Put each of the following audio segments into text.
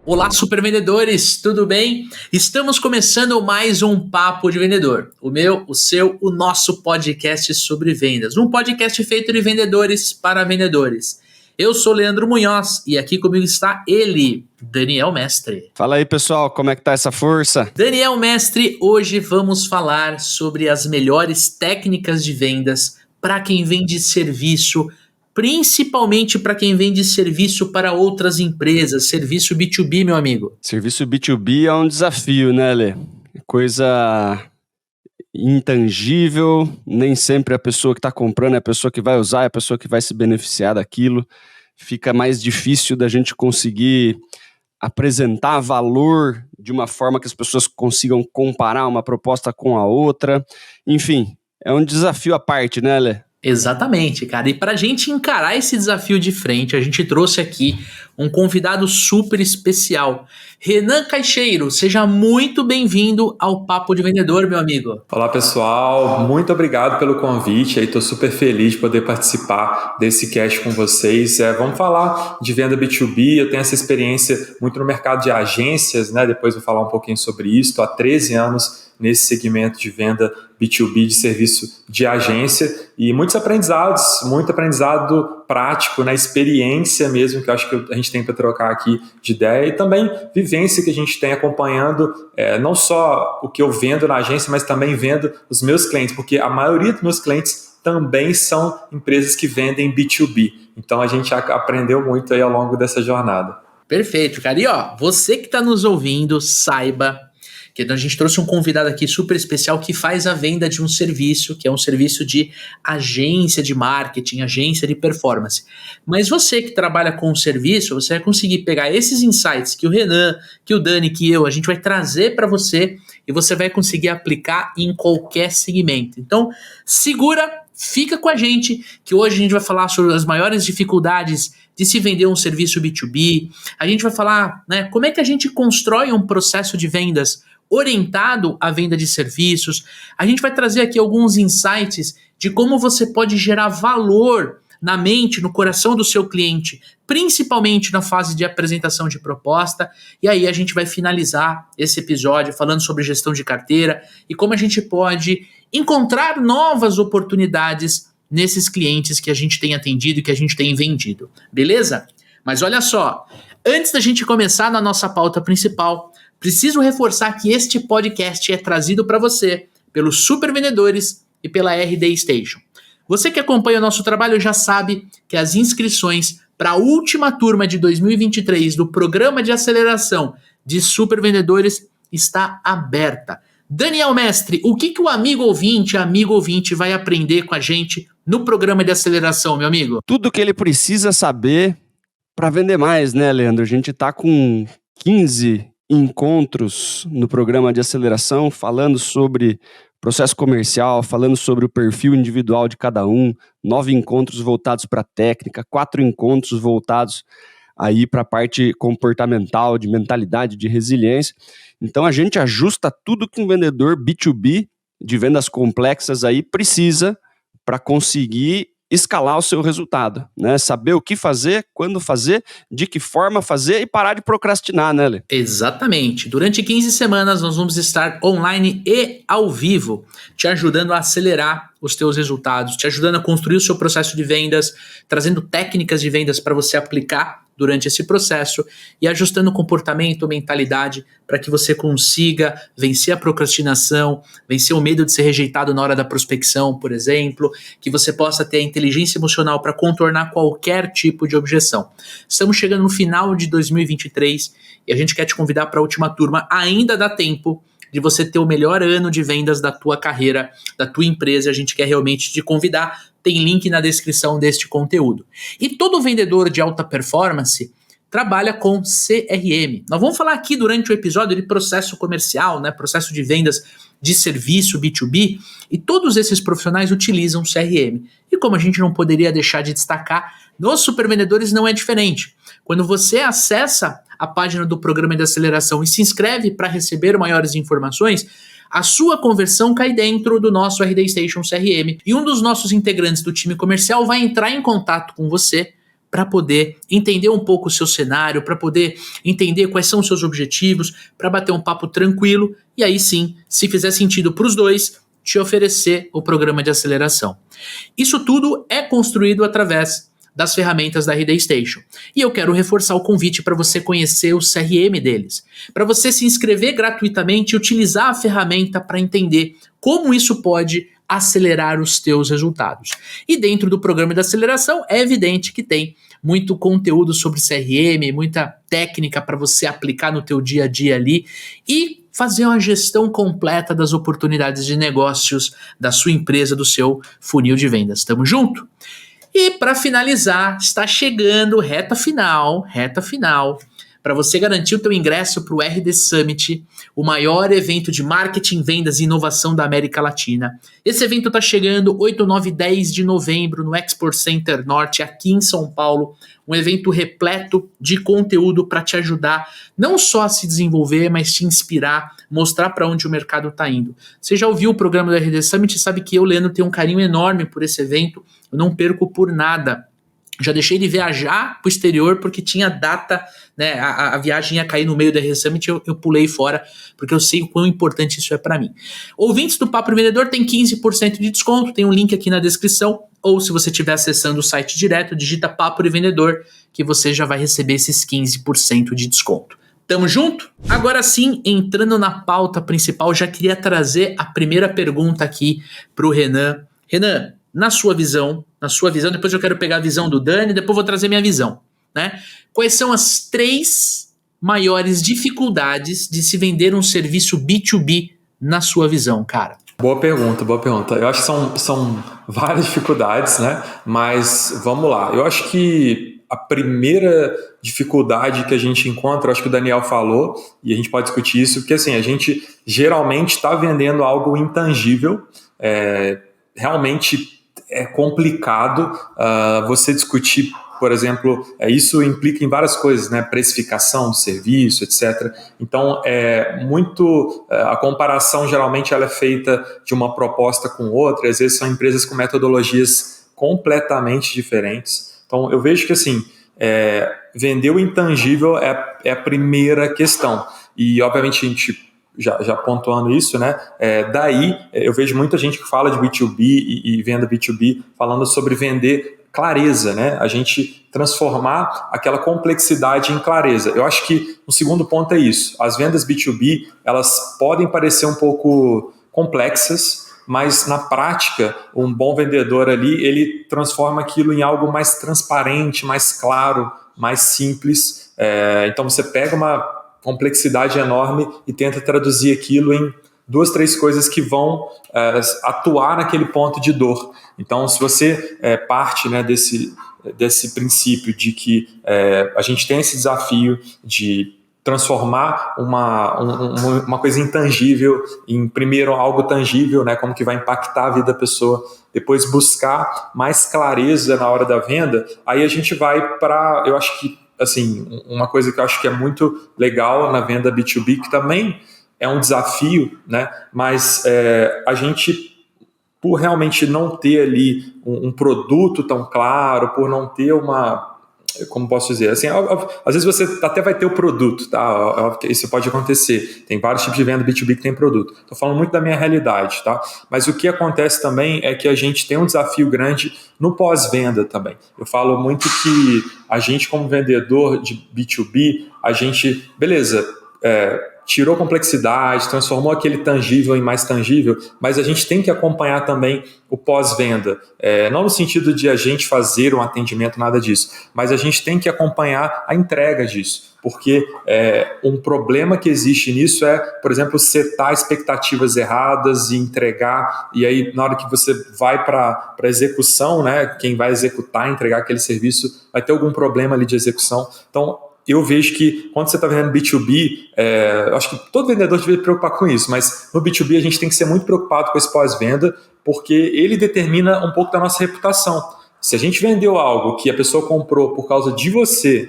Olá, supervendedores, tudo bem? Estamos começando mais um Papo de Vendedor. O meu, o seu, o nosso podcast sobre vendas. Um podcast feito de vendedores para vendedores. Eu sou Leandro Munhoz e aqui comigo está ele, Daniel Mestre. Fala aí, pessoal, como é que tá essa força? Daniel Mestre, hoje vamos falar sobre as melhores técnicas de vendas para quem vende serviço, principalmente para quem vende serviço para outras empresas, serviço B2B, meu amigo. Serviço B2B é um desafio, né, Lê? Coisa intangível, nem sempre a pessoa que está comprando é a pessoa que vai usar, é a pessoa que vai se beneficiar daquilo. Fica mais difícil da gente conseguir apresentar valor de uma forma que as pessoas consigam comparar uma proposta com a outra. Enfim, é um desafio à parte, né, Lê? Exatamente, cara. E para a gente encarar esse desafio de frente, a gente trouxe aqui um convidado super especial. Renan Caixeiro, seja muito bem-vindo ao Papo de Vendedor, meu amigo. Olá, pessoal. Muito obrigado pelo convite. Estou super feliz de poder participar desse cast com vocês. Vamos falar de venda B2B. Eu tenho essa experiência muito no mercado de agências, né? Depois vou falar um pouquinho sobre isso. Estou há 13 anos nesse segmento de venda B2B, de serviço de agência, e muitos aprendizados, muito aprendizado prático, na experiência mesmo, que eu acho que a gente tem para trocar aqui de ideia, e também vivência que a gente tem acompanhando, não só o que eu vendo na agência, mas também vendo os meus clientes, porque a maioria dos meus clientes também são empresas que vendem B2B. Então a gente aprendeu muito aí ao longo dessa jornada. Perfeito, cara. E você que está nos ouvindo, saiba que a gente trouxe um convidado aqui super especial que faz a venda de um serviço, que é um serviço de agência de marketing, agência de performance. Mas você que trabalha com o serviço, você vai conseguir pegar esses insights que o Renan, que o Dani, que eu, a gente vai trazer para você e você vai conseguir aplicar em qualquer segmento. Então, segura, fica com a gente, que hoje a gente vai falar sobre as maiores dificuldades de se vender um serviço B2B. A gente vai falar, né, como é que a gente constrói um processo de vendas orientado à venda de serviços. A gente vai trazer aqui alguns insights de como você pode gerar valor na mente, no coração do seu cliente, principalmente na fase de apresentação de proposta. E aí a gente vai finalizar esse episódio falando sobre gestão de carteira e como a gente pode encontrar novas oportunidades nesses clientes que a gente tem atendido e que a gente tem vendido. Beleza? Mas olha só, antes da gente começar na nossa pauta principal, preciso reforçar que este podcast é trazido para você pelos Supervendedores e pela RD Station. Você que acompanha o nosso trabalho já sabe que as inscrições para a última turma de 2023 do Programa de Aceleração de Supervendedores está aberta. Daniel Mestre, o que o amigo ouvinte vai aprender com a gente no Programa de Aceleração, meu amigo? Tudo que ele precisa saber para vender mais, né, Leandro? A gente está com 15 encontros no programa de aceleração, falando sobre processo comercial, falando sobre o perfil individual de cada um, 9 encontros voltados para a técnica, 4 encontros voltados aí para a parte comportamental, de mentalidade, de resiliência. Então a gente ajusta tudo que um vendedor B2B de vendas complexas aí precisa para conseguir escalar o seu resultado, né? Saber o que fazer, quando fazer, de que forma fazer e parar de procrastinar, né, Lê? Exatamente. Durante 15 semanas nós vamos estar online e ao vivo, te ajudando a acelerar os teus resultados, te ajudando a construir o seu processo de vendas, trazendo técnicas de vendas para você aplicar durante esse processo e ajustando o comportamento, mentalidade, para que você consiga vencer a procrastinação, vencer o medo de ser rejeitado na hora da prospecção, por exemplo, que você possa ter a inteligência emocional para contornar qualquer tipo de objeção. Estamos chegando no final de 2023 e a gente quer te convidar para a última turma. Ainda dá tempo de você ter o melhor ano de vendas da tua carreira, da tua empresa. A gente quer realmente te convidar. Tem link na descrição deste conteúdo. E todo vendedor de alta performance trabalha com CRM. Nós vamos falar aqui durante o episódio de processo comercial, né, processo de vendas de serviço B2B, e todos esses profissionais utilizam CRM. E como a gente não poderia deixar de destacar, nos supervendedores não é diferente. Quando você acessa a página do programa de aceleração e se inscreve para receber maiores informações, a sua conversão cai dentro do nosso RD Station CRM e um dos nossos integrantes do time comercial vai entrar em contato com você para poder entender um pouco o seu cenário, para poder entender quais são os seus objetivos, para bater um papo tranquilo e aí sim, se fizer sentido para os dois, te oferecer o programa de aceleração. Isso tudo é construído através das ferramentas da RD Station. E eu quero reforçar o convite para você conhecer o CRM deles, para você se inscrever gratuitamente e utilizar a ferramenta para entender como isso pode acelerar os teus resultados. E dentro do programa de aceleração é evidente que tem muito conteúdo sobre CRM, muita técnica para você aplicar no teu dia a dia ali e fazer uma gestão completa das oportunidades de negócios da sua empresa, do seu funil de vendas. Tamo junto? E para finalizar, está chegando reta final, para você garantir o teu ingresso para o RD Summit, o maior evento de marketing, vendas e inovação da América Latina. Esse evento está chegando 8, 9 e 10 de novembro no Export Center Norte, aqui em São Paulo. Um evento repleto de conteúdo para te ajudar não só a se desenvolver, mas te inspirar, mostrar para onde o mercado está indo. Você já ouviu o programa do RD Summit e sabe que eu, Leandro, tenho um carinho enorme por esse evento. Eu não perco por nada. Já deixei de viajar para o exterior porque tinha data, né? A viagem ia cair no meio da RD Summit, eu pulei fora porque eu sei o quão importante isso é para mim. Ouvintes do Papo Vendedor tem 15% de desconto, tem um link aqui na descrição, ou se você estiver acessando o site direto, digita Papo Vendedor que você já vai receber esses 15% de desconto. Tamo junto? Agora sim, entrando na pauta principal, já queria trazer a primeira pergunta aqui pro Renan. Renan, na sua visão, depois eu quero pegar a visão do Dani, depois vou trazer minha visão, né? Quais são as 3 maiores dificuldades de se vender um serviço B2B na sua visão, cara? Boa pergunta. Eu acho que são várias dificuldades, né? Mas vamos lá. Eu acho que a primeira dificuldade que a gente encontra, eu acho que o Daniel falou, e a gente pode discutir isso, porque assim, a gente geralmente está vendendo algo intangível, realmente é complicado você discutir, por exemplo, isso implica em várias coisas, né? Precificação do serviço, etc. Então, a comparação geralmente ela é feita de uma proposta com outra, e às vezes são empresas com metodologias completamente diferentes. Então, eu vejo que assim, vender o intangível é a primeira questão. E, obviamente, a gente já pontuando isso, né? Daí eu vejo muita gente que fala de B2B e venda B2B falando sobre vender clareza, né? A gente transformar aquela complexidade em clareza. Eu acho que o segundo ponto é isso. As vendas B2B, elas podem parecer um pouco complexas, mas na prática, um bom vendedor ali, ele transforma aquilo em algo mais transparente, mais claro, mais simples. Então você pega uma complexidade enorme e tenta traduzir aquilo em 2, 3 coisas que vão atuar naquele ponto de dor. Então, se você parte, né, desse princípio de que a gente tem esse desafio de transformar uma coisa intangível em, primeiro, algo tangível, né, como que vai impactar a vida da pessoa, depois buscar mais clareza na hora da venda, aí a gente vai para, eu acho que, assim, uma coisa que eu acho que é muito legal na venda B2B, que também é um desafio, né? Mas a gente, por realmente não ter ali um produto tão claro, por não ter como posso dizer, assim, às vezes você até vai ter o produto, tá? Isso pode acontecer. Tem vários tipos de venda B2B que tem produto. Estou falando muito da minha realidade, tá? Mas o que acontece também é que a gente tem um desafio grande no pós-venda também. Eu falo muito que a gente, como vendedor de B2B, a gente, beleza, tirou complexidade, transformou aquele tangível em mais tangível, mas a gente tem que acompanhar também o pós-venda. Não no sentido de a gente fazer um atendimento, nada disso, mas a gente tem que acompanhar a entrega disso, porque um problema que existe nisso é, por exemplo, setar expectativas erradas e entregar, e aí na hora que você vai para a execução, né, quem vai executar, entregar aquele serviço, vai ter algum problema ali de execução. Então, eu vejo que quando você está vendendo B2B, eu acho que todo vendedor deveria se preocupar com isso, mas no B2B a gente tem que ser muito preocupado com esse pós-venda, porque ele determina um pouco da nossa reputação. Se a gente vendeu algo que a pessoa comprou por causa de você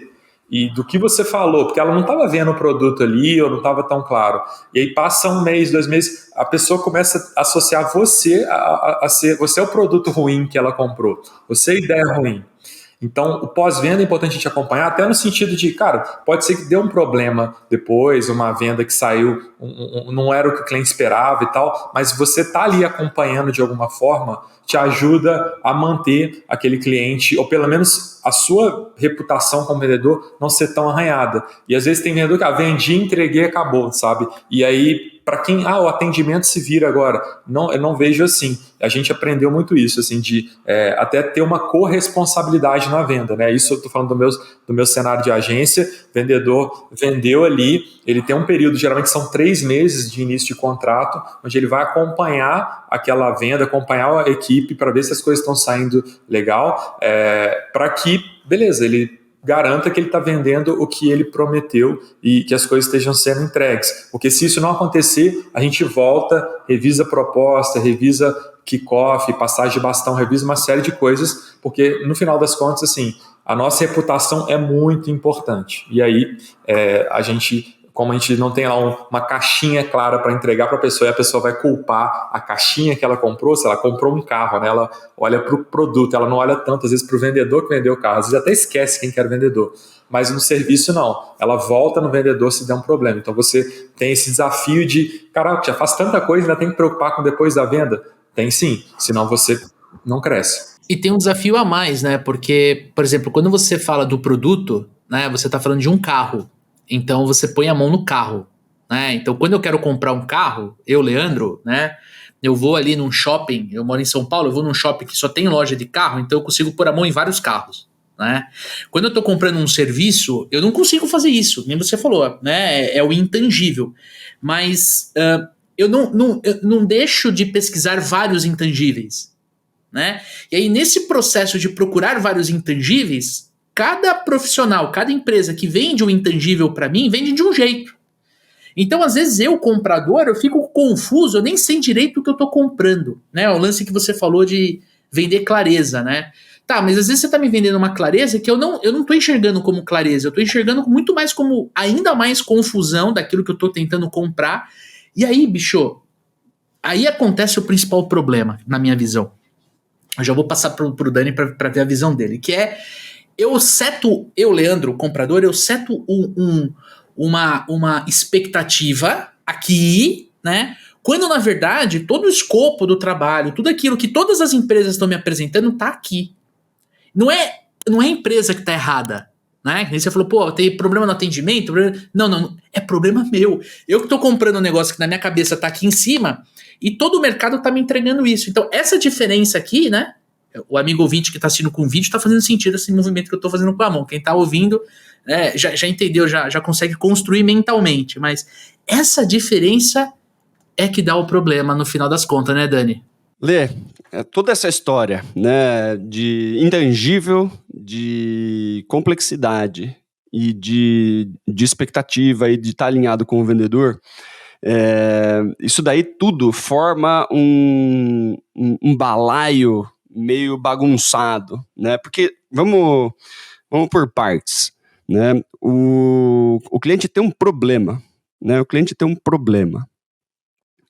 e do que você falou, porque ela não estava vendo o produto ali ou não estava tão claro, e aí passa 1 mês, 2 meses, a pessoa começa a associar você a ser, você é o produto ruim que ela comprou, você é a ideia ruim. Então, o pós-venda é importante a gente acompanhar, até no sentido de, cara, pode ser que dê um problema depois, uma venda que saiu, não era o que o cliente esperava e tal, mas você tá ali acompanhando de alguma forma, te ajuda a manter aquele cliente, ou pelo menos a sua reputação como vendedor não ser tão arranhada. E às vezes tem vendedor que vendi, entreguei, acabou, sabe? E aí, para quem, o atendimento se vira agora, não, eu não vejo assim. A gente aprendeu muito isso, assim, de até ter uma corresponsabilidade na venda, né? Isso eu estou falando do meu cenário de agência, vendedor vendeu ali, ele tem um período, geralmente são 3 meses de início de contrato, onde ele vai acompanhar aquela venda, acompanhar a equipe para ver se as coisas estão saindo legal, para que, beleza, ele garanta que ele está vendendo o que ele prometeu e que as coisas estejam sendo entregues. Porque se isso não acontecer, a gente volta, revisa a proposta, revisa kickoff, passagem de bastão, revisa uma série de coisas, porque no final das contas, assim, a nossa reputação é muito importante. E aí, como a gente não tem lá uma caixinha clara para entregar para a pessoa, e a pessoa vai culpar a caixinha que ela comprou, se ela comprou um carro, né? Ela olha para o produto, ela não olha tanto, às vezes, para o vendedor que vendeu o carro, às vezes até esquece quem que era o vendedor. Mas no serviço, não. Ela volta no vendedor se der um problema. Então, você tem esse desafio de, caraca, já faz tanta coisa, ainda tem que preocupar com depois da venda? Tem sim, senão você não cresce. E tem um desafio a mais, né? Porque, por exemplo, quando você fala do produto, né, você está falando de um carro. Então você põe a mão no carro, né? Então quando eu quero comprar um carro, eu, Leandro, né? Eu vou ali num shopping, eu moro em São Paulo, eu vou num shopping que só tem loja de carro, então eu consigo pôr a mão em vários carros, né? Quando eu tô comprando um serviço, eu não consigo fazer isso, nem você falou, né? É o intangível. Mas eu não deixo de pesquisar vários intangíveis, né? E aí nesse processo de procurar vários intangíveis, cada profissional, cada empresa que vende um intangível para mim, vende de um jeito. Então, às vezes, eu, comprador, eu fico confuso, eu nem sei direito o que eu tô comprando, né? O lance que você falou de vender clareza, né? Tá, mas às vezes você tá me vendendo uma clareza que eu não tô enxergando como clareza, eu tô enxergando muito mais como ainda mais confusão daquilo que eu tô tentando comprar. E aí, bicho, aí acontece o principal problema, na minha visão. Eu já vou passar pro Dani pra ver a visão dele, que é eu, Leandro, comprador, eu seto uma expectativa aqui, né? Quando, na verdade, todo o escopo do trabalho, tudo aquilo que todas as empresas estão me apresentando tá aqui. Não é a empresa que tá errada, né? Aí você falou, pô, tem problema no atendimento? Não, é problema meu. Eu que tô comprando um negócio que na minha cabeça tá aqui em cima e todo o mercado tá me entregando isso. Então, essa diferença aqui, né? O amigo ouvinte que está assistindo com o vídeo está fazendo sentido esse movimento que eu estou fazendo com a mão. Quem está ouvindo já entendeu, já consegue construir mentalmente. Mas essa diferença é que dá o problema no final das contas, né, Dani? Lê, toda essa história, né, de intangível, de complexidade e de expectativa e de estar alinhado com o vendedor, isso daí tudo forma um balaio meio bagunçado, né? Porque vamos por partes, né? O cliente tem um problema, né? O cliente tem um problema.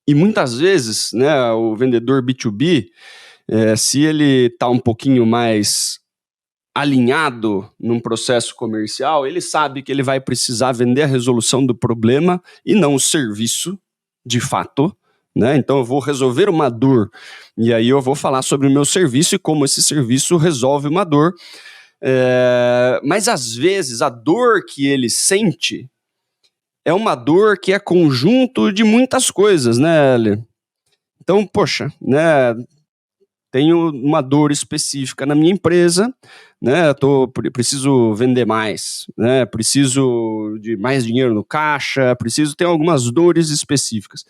E muitas vezes, né, o vendedor B2B, se ele está um pouquinho mais alinhado num processo comercial, ele sabe que ele vai precisar vender a resolução do problema e não o serviço, de fato, né? Então eu vou resolver uma dor e aí eu vou falar sobre o meu serviço e como esse serviço resolve uma dor. Mas às vezes a dor que ele sente é uma dor que é conjunto de muitas coisas, né, Eli? Então, poxa, né, tenho uma dor específica na minha empresa, né, preciso vender mais, né, preciso de mais dinheiro no caixa, preciso ter algumas dores específicas.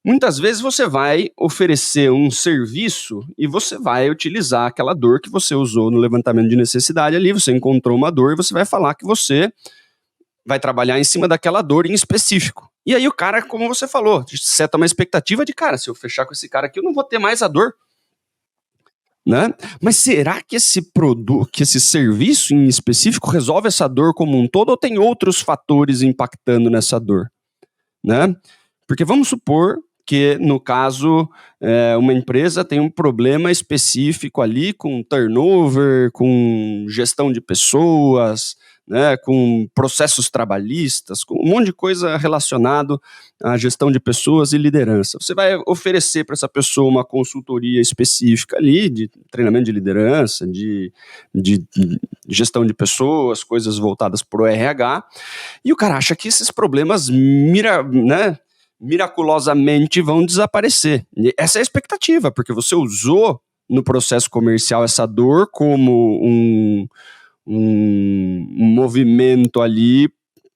Muitas vezes você vai oferecer um serviço e você vai utilizar aquela dor que você usou no levantamento de necessidade ali, você encontrou uma dor e você vai falar que você vai trabalhar em cima daquela dor em específico. E aí o cara, como você falou, seta uma expectativa de, cara, se eu fechar com esse cara aqui, eu não vou ter mais a dor. Né? Mas será que esse produto, que esse serviço em específico resolve essa dor como um todo ou tem outros fatores impactando nessa dor? Né? Porque vamos supor que, no caso, uma empresa tem um problema específico ali com turnover, com gestão de pessoas, né, com processos trabalhistas, com um monte de coisa relacionado à gestão de pessoas e liderança. Você vai oferecer para essa pessoa uma consultoria específica ali, de treinamento de liderança, de gestão de pessoas, coisas voltadas para o RH, e o cara acha que esses problemas miraculosamente vão desaparecer. E essa é a expectativa, porque você usou no processo comercial essa dor como um movimento ali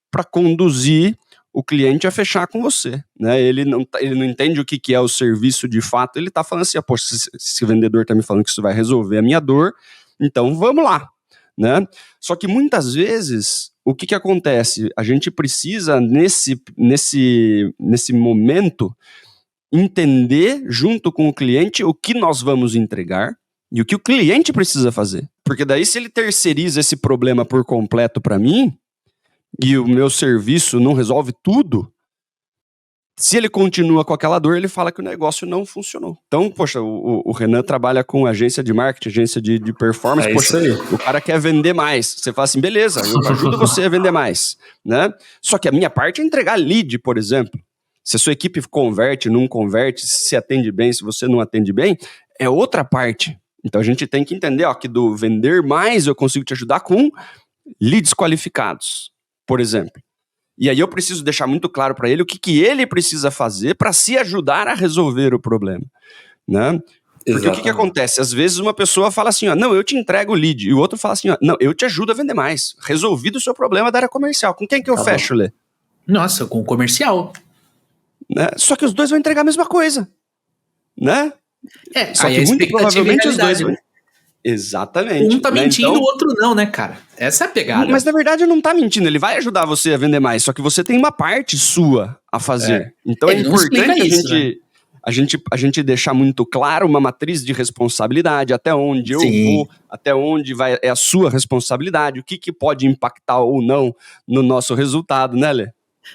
para conduzir o cliente a fechar com você, né? Ele não entende o que é o serviço de fato, ele está falando assim, poxa, se esse vendedor está me falando que isso vai resolver a minha dor, então vamos lá, né? Só que muitas vezes, o que acontece? A gente precisa, nesse momento, entender junto com o cliente o que nós vamos entregar e o que o cliente precisa fazer. Porque daí, se ele terceiriza esse problema por completo para mim, e o meu serviço não resolve tudo, se ele continua com aquela dor, ele fala que o negócio não funcionou. Então, poxa, o Renan trabalha com agência de marketing, agência de performance. Poxa, isso aí. O cara quer vender mais. Você fala assim, beleza, eu ajudo você a vender mais, né? Só que a minha parte é entregar lead, por exemplo. Se a sua equipe converte, não converte, se atende bem, se você não atende bem, é outra parte. Então a gente tem que entender, que do vender mais eu consigo te ajudar com leads qualificados, por exemplo. E aí eu preciso deixar muito claro para ele o que ele precisa fazer para se ajudar a resolver o problema, né? Porque Exatamente. O que acontece? Às vezes uma pessoa fala assim, não, eu te entrego o lead, e o outro fala assim, não, eu te ajudo a vender mais. Resolvido o seu problema da área comercial. Com quem que eu fecho, Lê? Nossa, com o comercial. Né? Só que os dois vão entregar a mesma coisa, né? Só que muito provavelmente os dois vão... Exatamente. Um tá mentindo, então, o outro não, né, cara? Essa é a pegada. Mas na verdade não tá mentindo, ele vai ajudar você a vender mais, só que você tem uma parte sua a fazer. Então é importante a gente deixar muito claro uma matriz de responsabilidade, até onde eu vou, até onde é a sua responsabilidade, o que pode impactar ou não no nosso resultado, né, Lê?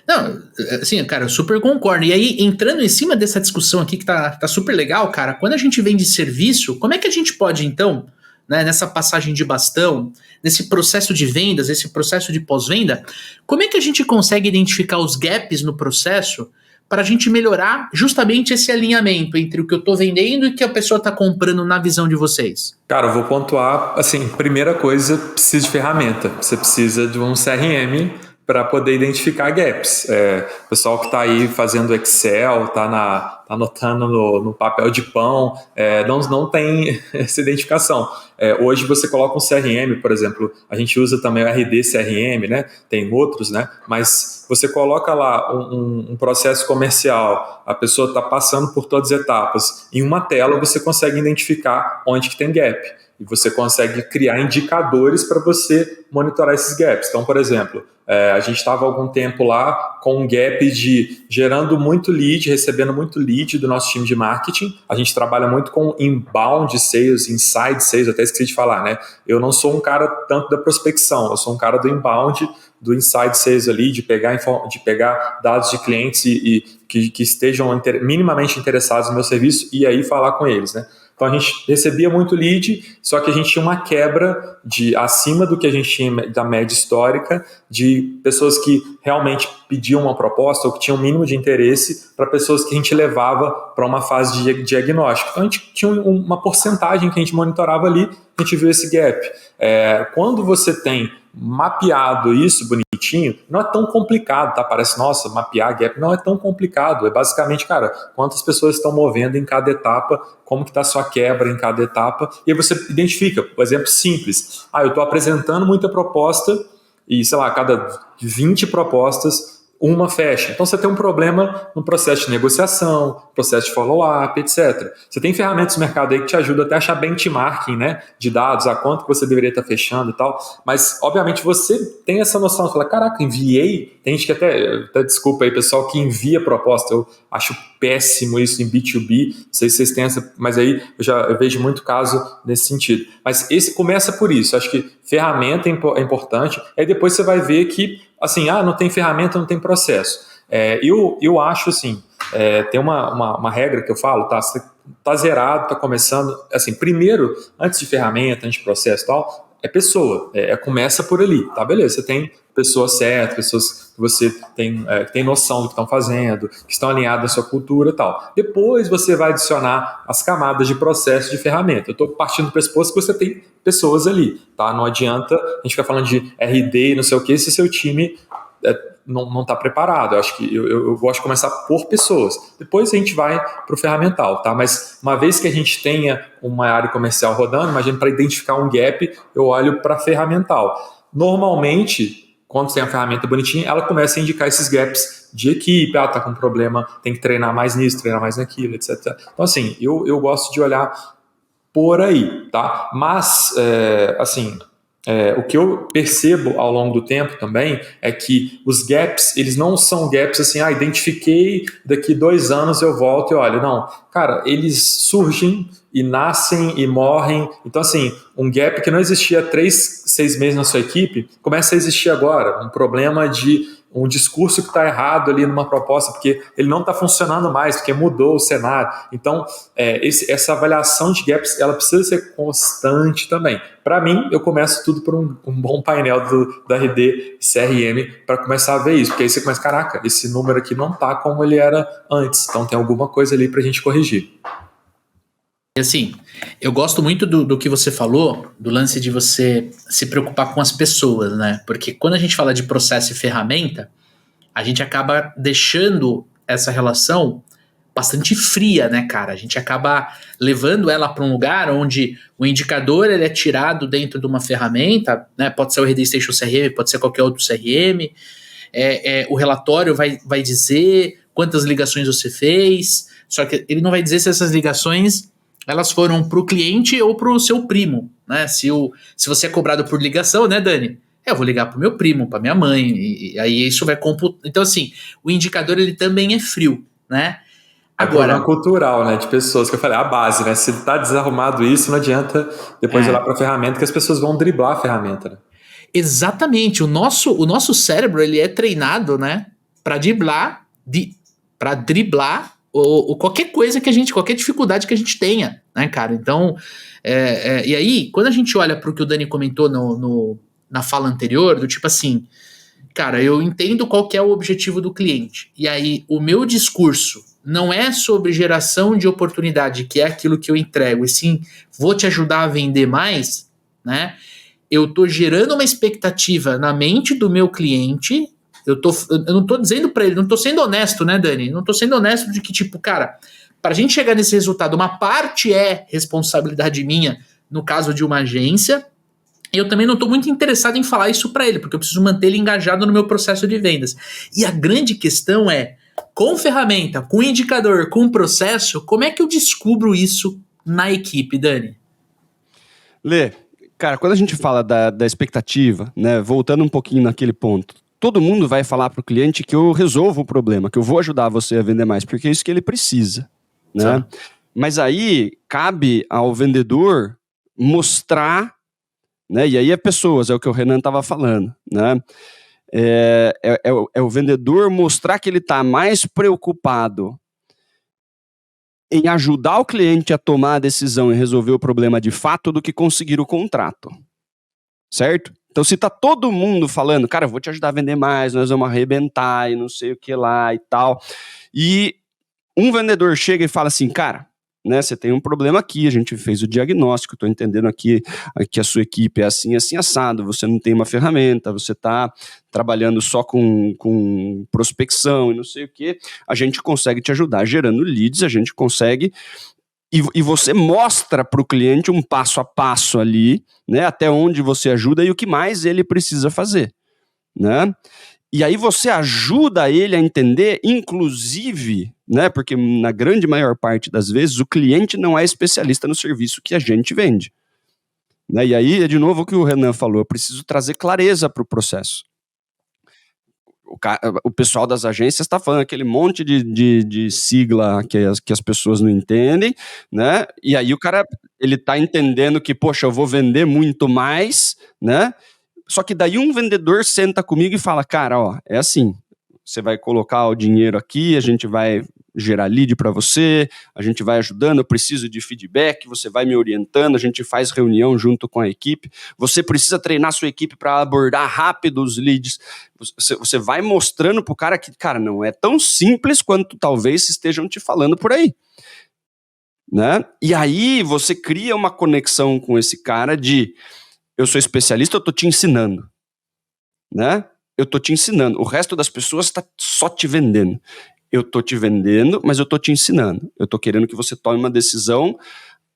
Não, assim, cara, eu super concordo. E aí, entrando em cima dessa discussão aqui que tá super legal, cara, quando a gente vende serviço, como é que a gente pode, então, né, nessa passagem de bastão, nesse processo de vendas, esse processo de pós-venda, como é que a gente consegue identificar os gaps no processo para a gente melhorar justamente esse alinhamento entre o que eu tô vendendo e o que a pessoa tá comprando na visão de vocês? Cara, eu vou pontuar, assim, primeira coisa, precisa de ferramenta. Você precisa de um CRM para poder identificar gaps. O pessoal que está aí fazendo Excel, tá anotando no papel de pão, não tem essa identificação. Hoje você coloca um CRM, por exemplo, a gente usa também o RD CRM, né? Tem outros, né? Mas você coloca lá um processo comercial, a pessoa está passando por todas as etapas, em uma tela você consegue identificar onde que tem gap. E você consegue criar indicadores para você monitorar esses gaps. Então, por exemplo, a gente estava há algum tempo lá com um gap de gerando muito lead, recebendo muito lead do nosso time de marketing. A gente trabalha muito com inbound sales, inside sales, até esqueci de falar, né? Eu não sou um cara tanto da prospecção, eu sou um cara do inbound, do inside sales ali, de pegar dados de clientes e que estejam minimamente interessados no meu serviço e aí falar com eles, né? Então a gente recebia muito lead, só que a gente tinha uma quebra acima do que a gente tinha da média histórica, de pessoas que realmente pediam uma proposta ou que tinham um mínimo de interesse para pessoas que a gente levava para uma fase de diagnóstico. Então a gente tinha uma porcentagem que a gente monitorava ali, a gente viu esse gap. Quando você tem mapeado isso bonitinho, não é tão complicado, tá? Parece, nossa, mapear gap não é tão complicado. É basicamente, cara, quantas pessoas estão movendo em cada etapa, como que está a sua quebra em cada etapa, e aí você identifica, por exemplo, simples. Eu estou apresentando muita proposta e, sei lá, a cada 20 propostas, uma fecha. Então você tem um problema no processo de negociação, processo de follow-up, etc. Você tem ferramentas no mercado aí que te ajudam até a achar benchmarking, né, de dados, a quanto que você deveria estar fechando e tal, mas obviamente você tem essa noção, você fala, caraca, enviei, tem gente que até desculpa aí, pessoal, que envia proposta, eu acho péssimo isso em B2B, não sei se vocês têm essa, mas aí eu vejo muito caso nesse sentido. Mas esse começa por isso, acho que ferramenta é importante, aí depois você vai ver que, assim, não tem ferramenta, não tem processo. Eu acho assim, tem uma regra que eu falo, tá? Você tá zerado, tá começando, assim, primeiro, antes de ferramenta, antes de processo e tal, é pessoa, começa por ali, tá? Beleza, você tem pessoas certas, pessoas que você que tem noção do que estão fazendo, que estão alinhadas à sua cultura e tal. Depois você vai adicionar as camadas de processo de ferramenta. Eu estou partindo do pressuposto que você tem pessoas ali, tá? Não adianta a gente ficar falando de RD e não sei o que se seu time não está preparado. Eu acho que eu gosto de começar por pessoas. Depois a gente vai para o ferramental, tá? Mas uma vez que a gente tenha uma área comercial rodando, imagina, para identificar um gap, eu olho para ferramental. Normalmente, quando tem a ferramenta bonitinha, ela começa a indicar esses gaps de equipe, tá com problema, tem que treinar mais nisso, treinar mais naquilo, etc. Então, assim, eu gosto de olhar por aí, tá? Mas, o que eu percebo ao longo do tempo também é que os gaps, eles não são gaps assim, identifiquei, daqui 2 anos eu volto e olho. Não, cara, eles surgem e nascem e morrem. Então, assim, um gap que não existia há 3, 6 meses na sua equipe, começa a existir agora. Um problema de um discurso que está errado ali numa proposta, porque ele não está funcionando mais, porque mudou o cenário. Então, essa avaliação de gaps, ela precisa ser constante também. Para mim, eu começo tudo por um bom painel da RD CRM para começar a ver isso, porque aí você começa, caraca, esse número aqui não está como ele era antes, então tem alguma coisa ali para a gente corrigir. Assim, eu gosto muito do que você falou, do lance de você se preocupar com as pessoas, né? Porque quando a gente fala de processo e ferramenta, a gente acaba deixando essa relação bastante fria, né, cara? A gente acaba levando ela para um lugar onde o indicador ele é tirado dentro de uma ferramenta, né? Pode ser o RD Station CRM, pode ser qualquer outro CRM. O relatório vai dizer quantas ligações você fez, só que ele não vai dizer se essas ligações elas foram para o cliente ou para o seu primo, né? Se você é cobrado por ligação, né, Dani? Eu vou ligar para o meu primo, para minha mãe, e aí isso vai computar. Então, assim, o indicador ele também é frio, né? Agora, problema cultural, né, de pessoas, que eu falei, a base, né? Se está desarrumado isso, não adianta depois ir lá para a ferramenta, que as pessoas vão driblar a ferramenta, né? Exatamente. O nosso cérebro ele é treinado, né, para driblar qualquer coisa que qualquer dificuldade que a gente tenha, né, cara? Então, e aí, quando a gente olha para o que o Dani comentou na fala anterior, do tipo assim, cara, eu entendo qual que é o objetivo do cliente, e aí o meu discurso não é sobre geração de oportunidade, que é aquilo que eu entrego, e sim, vou te ajudar a vender mais, né? Eu tô gerando uma expectativa na mente do meu cliente. Eu não tô dizendo para ele, não tô sendo honesto, né, Dani? Não tô sendo honesto de que, tipo, cara, pra gente chegar nesse resultado, uma parte é responsabilidade minha, no caso de uma agência, e eu também não tô muito interessado em falar isso para ele, porque eu preciso manter ele engajado no meu processo de vendas. E a grande questão é, com ferramenta, com indicador, com processo, como é que eu descubro isso na equipe, Dani? Lê, cara, quando a gente fala da expectativa, né, voltando um pouquinho naquele ponto, todo mundo vai falar para o cliente que eu resolvo o problema, que eu vou ajudar você a vender mais, porque é isso que ele precisa, né? Sim. Mas aí cabe ao vendedor mostrar, né? E aí é pessoas, é o que o Renan estava falando, né? É o vendedor mostrar que ele está mais preocupado em ajudar o cliente a tomar a decisão e resolver o problema de fato do que conseguir o contrato, certo? Então, se tá todo mundo falando, cara, eu vou te ajudar a vender mais, nós vamos arrebentar e não sei o que lá e tal, e um vendedor chega e fala assim, cara, né, você tem um problema aqui, a gente fez o diagnóstico, estou entendendo aqui que a sua equipe é assim, assim, assado, você não tem uma ferramenta, você está trabalhando só com prospecção e não sei o que, a gente consegue te ajudar gerando leads, a gente consegue... E você mostra para o cliente um passo a passo ali, né, até onde você ajuda e o que mais ele precisa fazer, né? E aí você ajuda ele a entender, inclusive, né, porque na grande maior parte das vezes o cliente não é especialista no serviço que a gente vende, né? E aí é de novo o que o Renan falou, eu preciso trazer clareza para o processo. O pessoal das agências está falando aquele monte de sigla que as pessoas não entendem, né? E aí o cara, ele está entendendo que, poxa, eu vou vender muito mais, né? Só que daí um vendedor senta comigo e fala, cara, ó, é assim, você vai colocar o dinheiro aqui, a gente vai gerar lead para você, a gente vai ajudando, eu preciso de feedback, você vai me orientando, a gente faz reunião junto com a equipe, você precisa treinar sua equipe para abordar rápido os leads, você vai mostrando pro cara que, cara, não é tão simples quanto talvez estejam te falando por aí, né? E aí você cria uma conexão com esse cara de, eu sou especialista, eu tô te ensinando, né? Eu tô te ensinando, o resto das pessoas tá só te vendendo. Eu tô te vendendo, mas eu tô te ensinando. Eu tô querendo que você tome uma decisão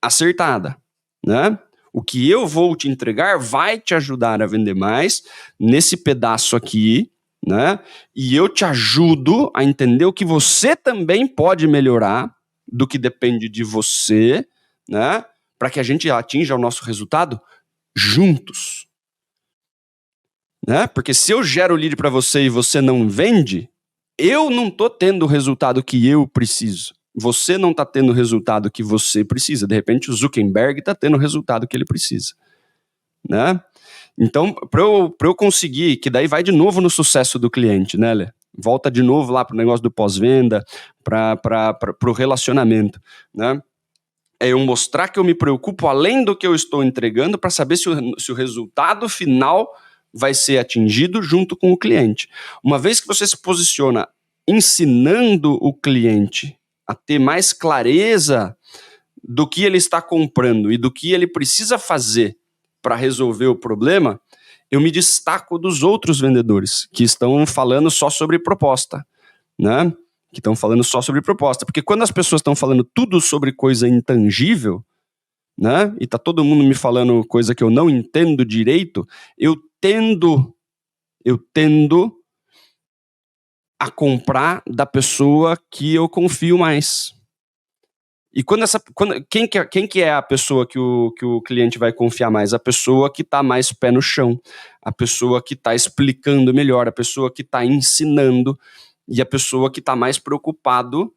acertada, né? O que eu vou te entregar vai te ajudar a vender mais nesse pedaço aqui, né? E eu te ajudo a entender o que você também pode melhorar do que depende de você, né? Para que a gente atinja o nosso resultado juntos, né? Porque se eu gero o lead para você e você não vende, eu não tô tendo o resultado que eu preciso. Você não tá tendo o resultado que você precisa. De repente, o Zuckerberg tá tendo o resultado que ele precisa, né? Então, para eu conseguir, que daí vai de novo no sucesso do cliente, né, Lê? Volta de novo lá pro negócio do pós-venda, pro relacionamento, né? É eu mostrar que eu me preocupo além do que eu estou entregando para saber se o resultado final vai ser atingido junto com o cliente. Uma vez que você se posiciona ensinando o cliente a ter mais clareza do que ele está comprando e do que ele precisa fazer para resolver o problema, eu me destaco dos outros vendedores que estão falando só sobre proposta, né? Que estão falando só sobre proposta. Porque quando as pessoas estão falando tudo sobre coisa intangível, né? E tá todo mundo me falando coisa que eu não entendo direito, eu tendo a comprar da pessoa que eu confio mais. E quem que é a pessoa que o cliente vai confiar mais? A pessoa que está mais pé no chão, a pessoa que está explicando melhor, a pessoa que está ensinando e a pessoa que está mais preocupado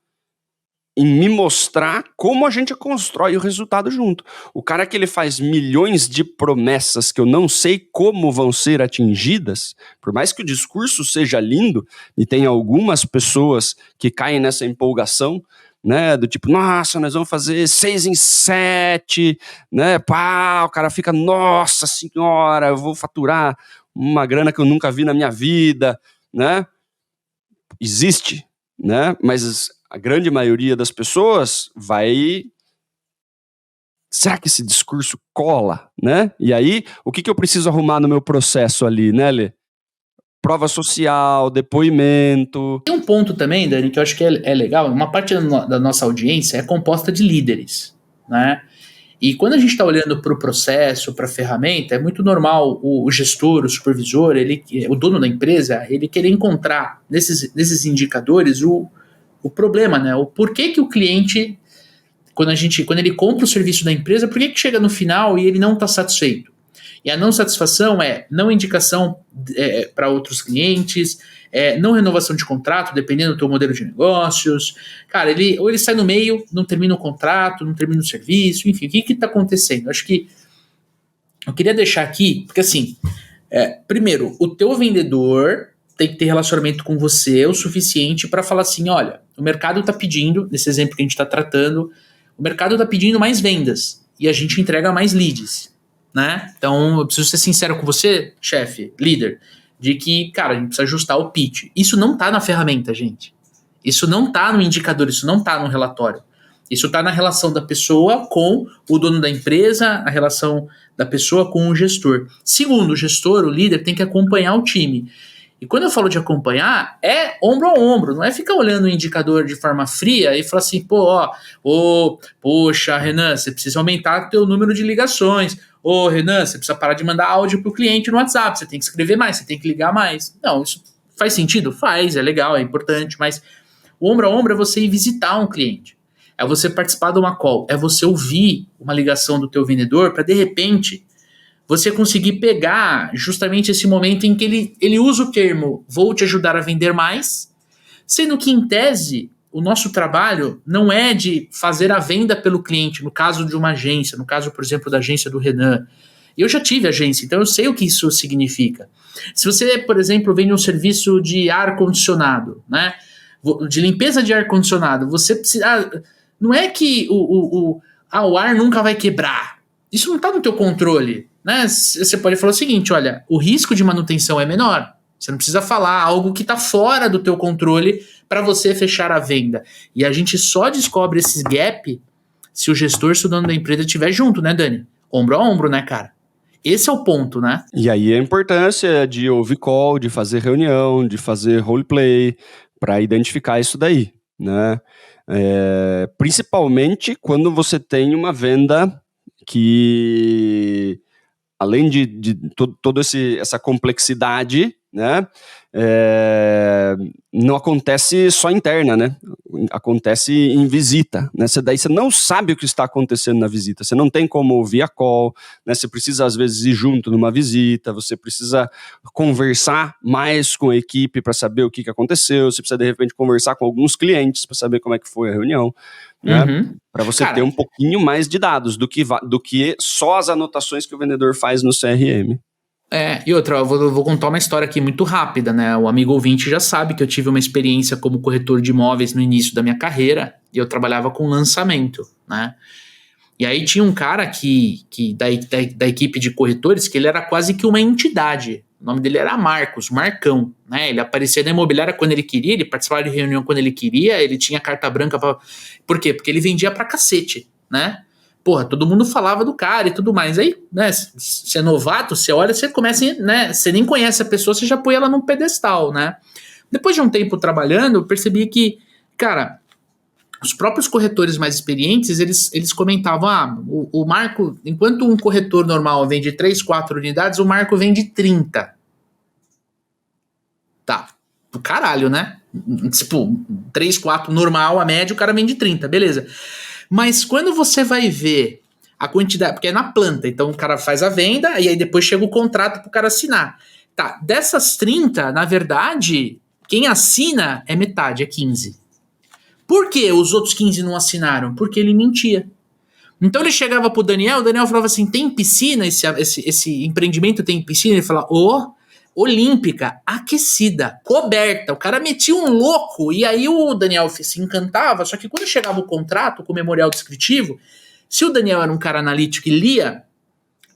em me mostrar como a gente constrói o resultado junto. O cara que ele faz milhões de promessas que eu não sei como vão ser atingidas, por mais que o discurso seja lindo, e tem algumas pessoas que caem nessa empolgação, né, do tipo, nossa, nós vamos fazer 6 em 7, né, pá, o cara fica, nossa senhora, eu vou faturar uma grana que eu nunca vi na minha vida, né, existe, né, mas a grande maioria das pessoas vai... Será que esse discurso cola, né? E aí, o que eu preciso arrumar no meu processo ali, né, Lê? Prova social, depoimento... Tem um ponto também, Dani, que eu acho que é legal. Uma parte da nossa audiência é composta de líderes, né? E quando a gente está olhando para o processo, para a ferramenta, é muito normal o gestor, o supervisor, o dono da empresa, ele querer encontrar nesses indicadores o problema, né? O porquê que o cliente, quando ele compra o serviço da empresa, por que chega no final e ele não está satisfeito? E a não satisfação é não indicação para outros clientes, não renovação de contrato, dependendo do teu modelo de negócios. Cara, ou ele sai no meio, não termina o contrato, não termina o serviço, enfim, o que está acontecendo? Acho que eu queria deixar aqui, porque assim, primeiro, o teu vendedor tem que ter relacionamento com você o suficiente para falar assim, olha, o mercado está pedindo, nesse exemplo que a gente está tratando, o mercado está pedindo mais vendas e a gente entrega mais leads, né? Então, eu preciso ser sincero com você, chefe, líder, de que, cara, a gente precisa ajustar o pitch. Isso não está na ferramenta, gente. Isso não está no indicador, isso não está no relatório. Isso está na relação da pessoa com o dono da empresa, a relação da pessoa com o gestor. Segundo, o gestor, o líder, tem que acompanhar o time. E quando eu falo de acompanhar, é ombro a ombro, não é ficar olhando o indicador de forma fria e falar assim, poxa, Renan, você precisa aumentar o teu número de ligações. Renan, você precisa parar de mandar áudio pro cliente no WhatsApp, você tem que escrever mais, você tem que ligar mais. Não, isso faz sentido? Faz, é legal, é importante, mas o ombro a ombro é você ir visitar um cliente. É você participar de uma call, é você ouvir uma ligação do teu vendedor para, de repente, você conseguir pegar justamente esse momento em que ele usa o termo vou te ajudar a vender mais, sendo que, em tese, o nosso trabalho não é de fazer a venda pelo cliente, no caso de uma agência, no caso, por exemplo, da agência do Renan. Eu já tive agência, então eu sei o que isso significa. Se você, por exemplo, vende um serviço de ar-condicionado, né? de limpeza de ar-condicionado, você precisa... não é que o ar nunca vai quebrar. Isso não está no teu controle, né? Você pode falar o seguinte, olha, o risco de manutenção é menor. Você não precisa falar algo que está fora do teu controle para você fechar a venda. E a gente só descobre esses gap se o gestor, se o dono da empresa estiver junto, né, Dani? Ombro a ombro, né, cara? Esse é o ponto, né? E aí a importância de ouvir call, de fazer reunião, de fazer roleplay, para identificar isso daí, né? Principalmente quando você tem uma venda que, além de toda essa complexidade, né, não acontece só interna, né? Acontece em visita, né? Daí você não sabe o que está acontecendo na visita, você não tem como ouvir a call, né? Você precisa às vezes ir junto numa visita, você precisa conversar mais com a equipe para saber o que aconteceu, você precisa de repente conversar com alguns clientes para saber como é que foi a reunião, né? Para você ter um pouquinho mais de dados do que só as anotações que o vendedor faz no CRM. E outra, eu vou contar uma história aqui muito rápida, né? O amigo ouvinte já sabe que eu tive uma experiência como corretor de imóveis no início da minha carreira e eu trabalhava com lançamento, né? E aí tinha um cara que da equipe de corretores que ele era quase que uma entidade. O nome dele era Marcão, né? Ele aparecia na imobiliária quando ele queria, ele participava de reunião quando ele queria, ele tinha carta branca pra... Por quê? Porque ele vendia pra cacete, né? Porra, todo mundo falava do cara e tudo mais. Aí, né, você é novato, você olha, você começa, né, você nem conhece a pessoa, você já põe ela num pedestal, né? Depois de um tempo trabalhando, eu percebi que, cara, os próprios corretores mais experientes, eles comentavam, o Marco, enquanto um corretor normal vende 3, 4 unidades, o Marco vende 30. Tá, do caralho, né? Tipo, 3, 4 normal, a média, o cara vende 30, beleza. Mas quando você vai ver a quantidade, porque é na planta, então o cara faz a venda e aí depois chega o contrato pro cara assinar. Tá, dessas 30, na verdade, quem assina é metade, é 15. Por que os outros 15 não assinaram? Porque ele mentia. Então ele chegava pro Daniel, o Daniel falava assim, tem piscina? Esse empreendimento tem piscina? Ele falava, olímpica, aquecida, coberta. O cara metia um louco e aí o Daniel se encantava, só que quando chegava o contrato com o memorial descritivo, se o Daniel era um cara analítico e lia,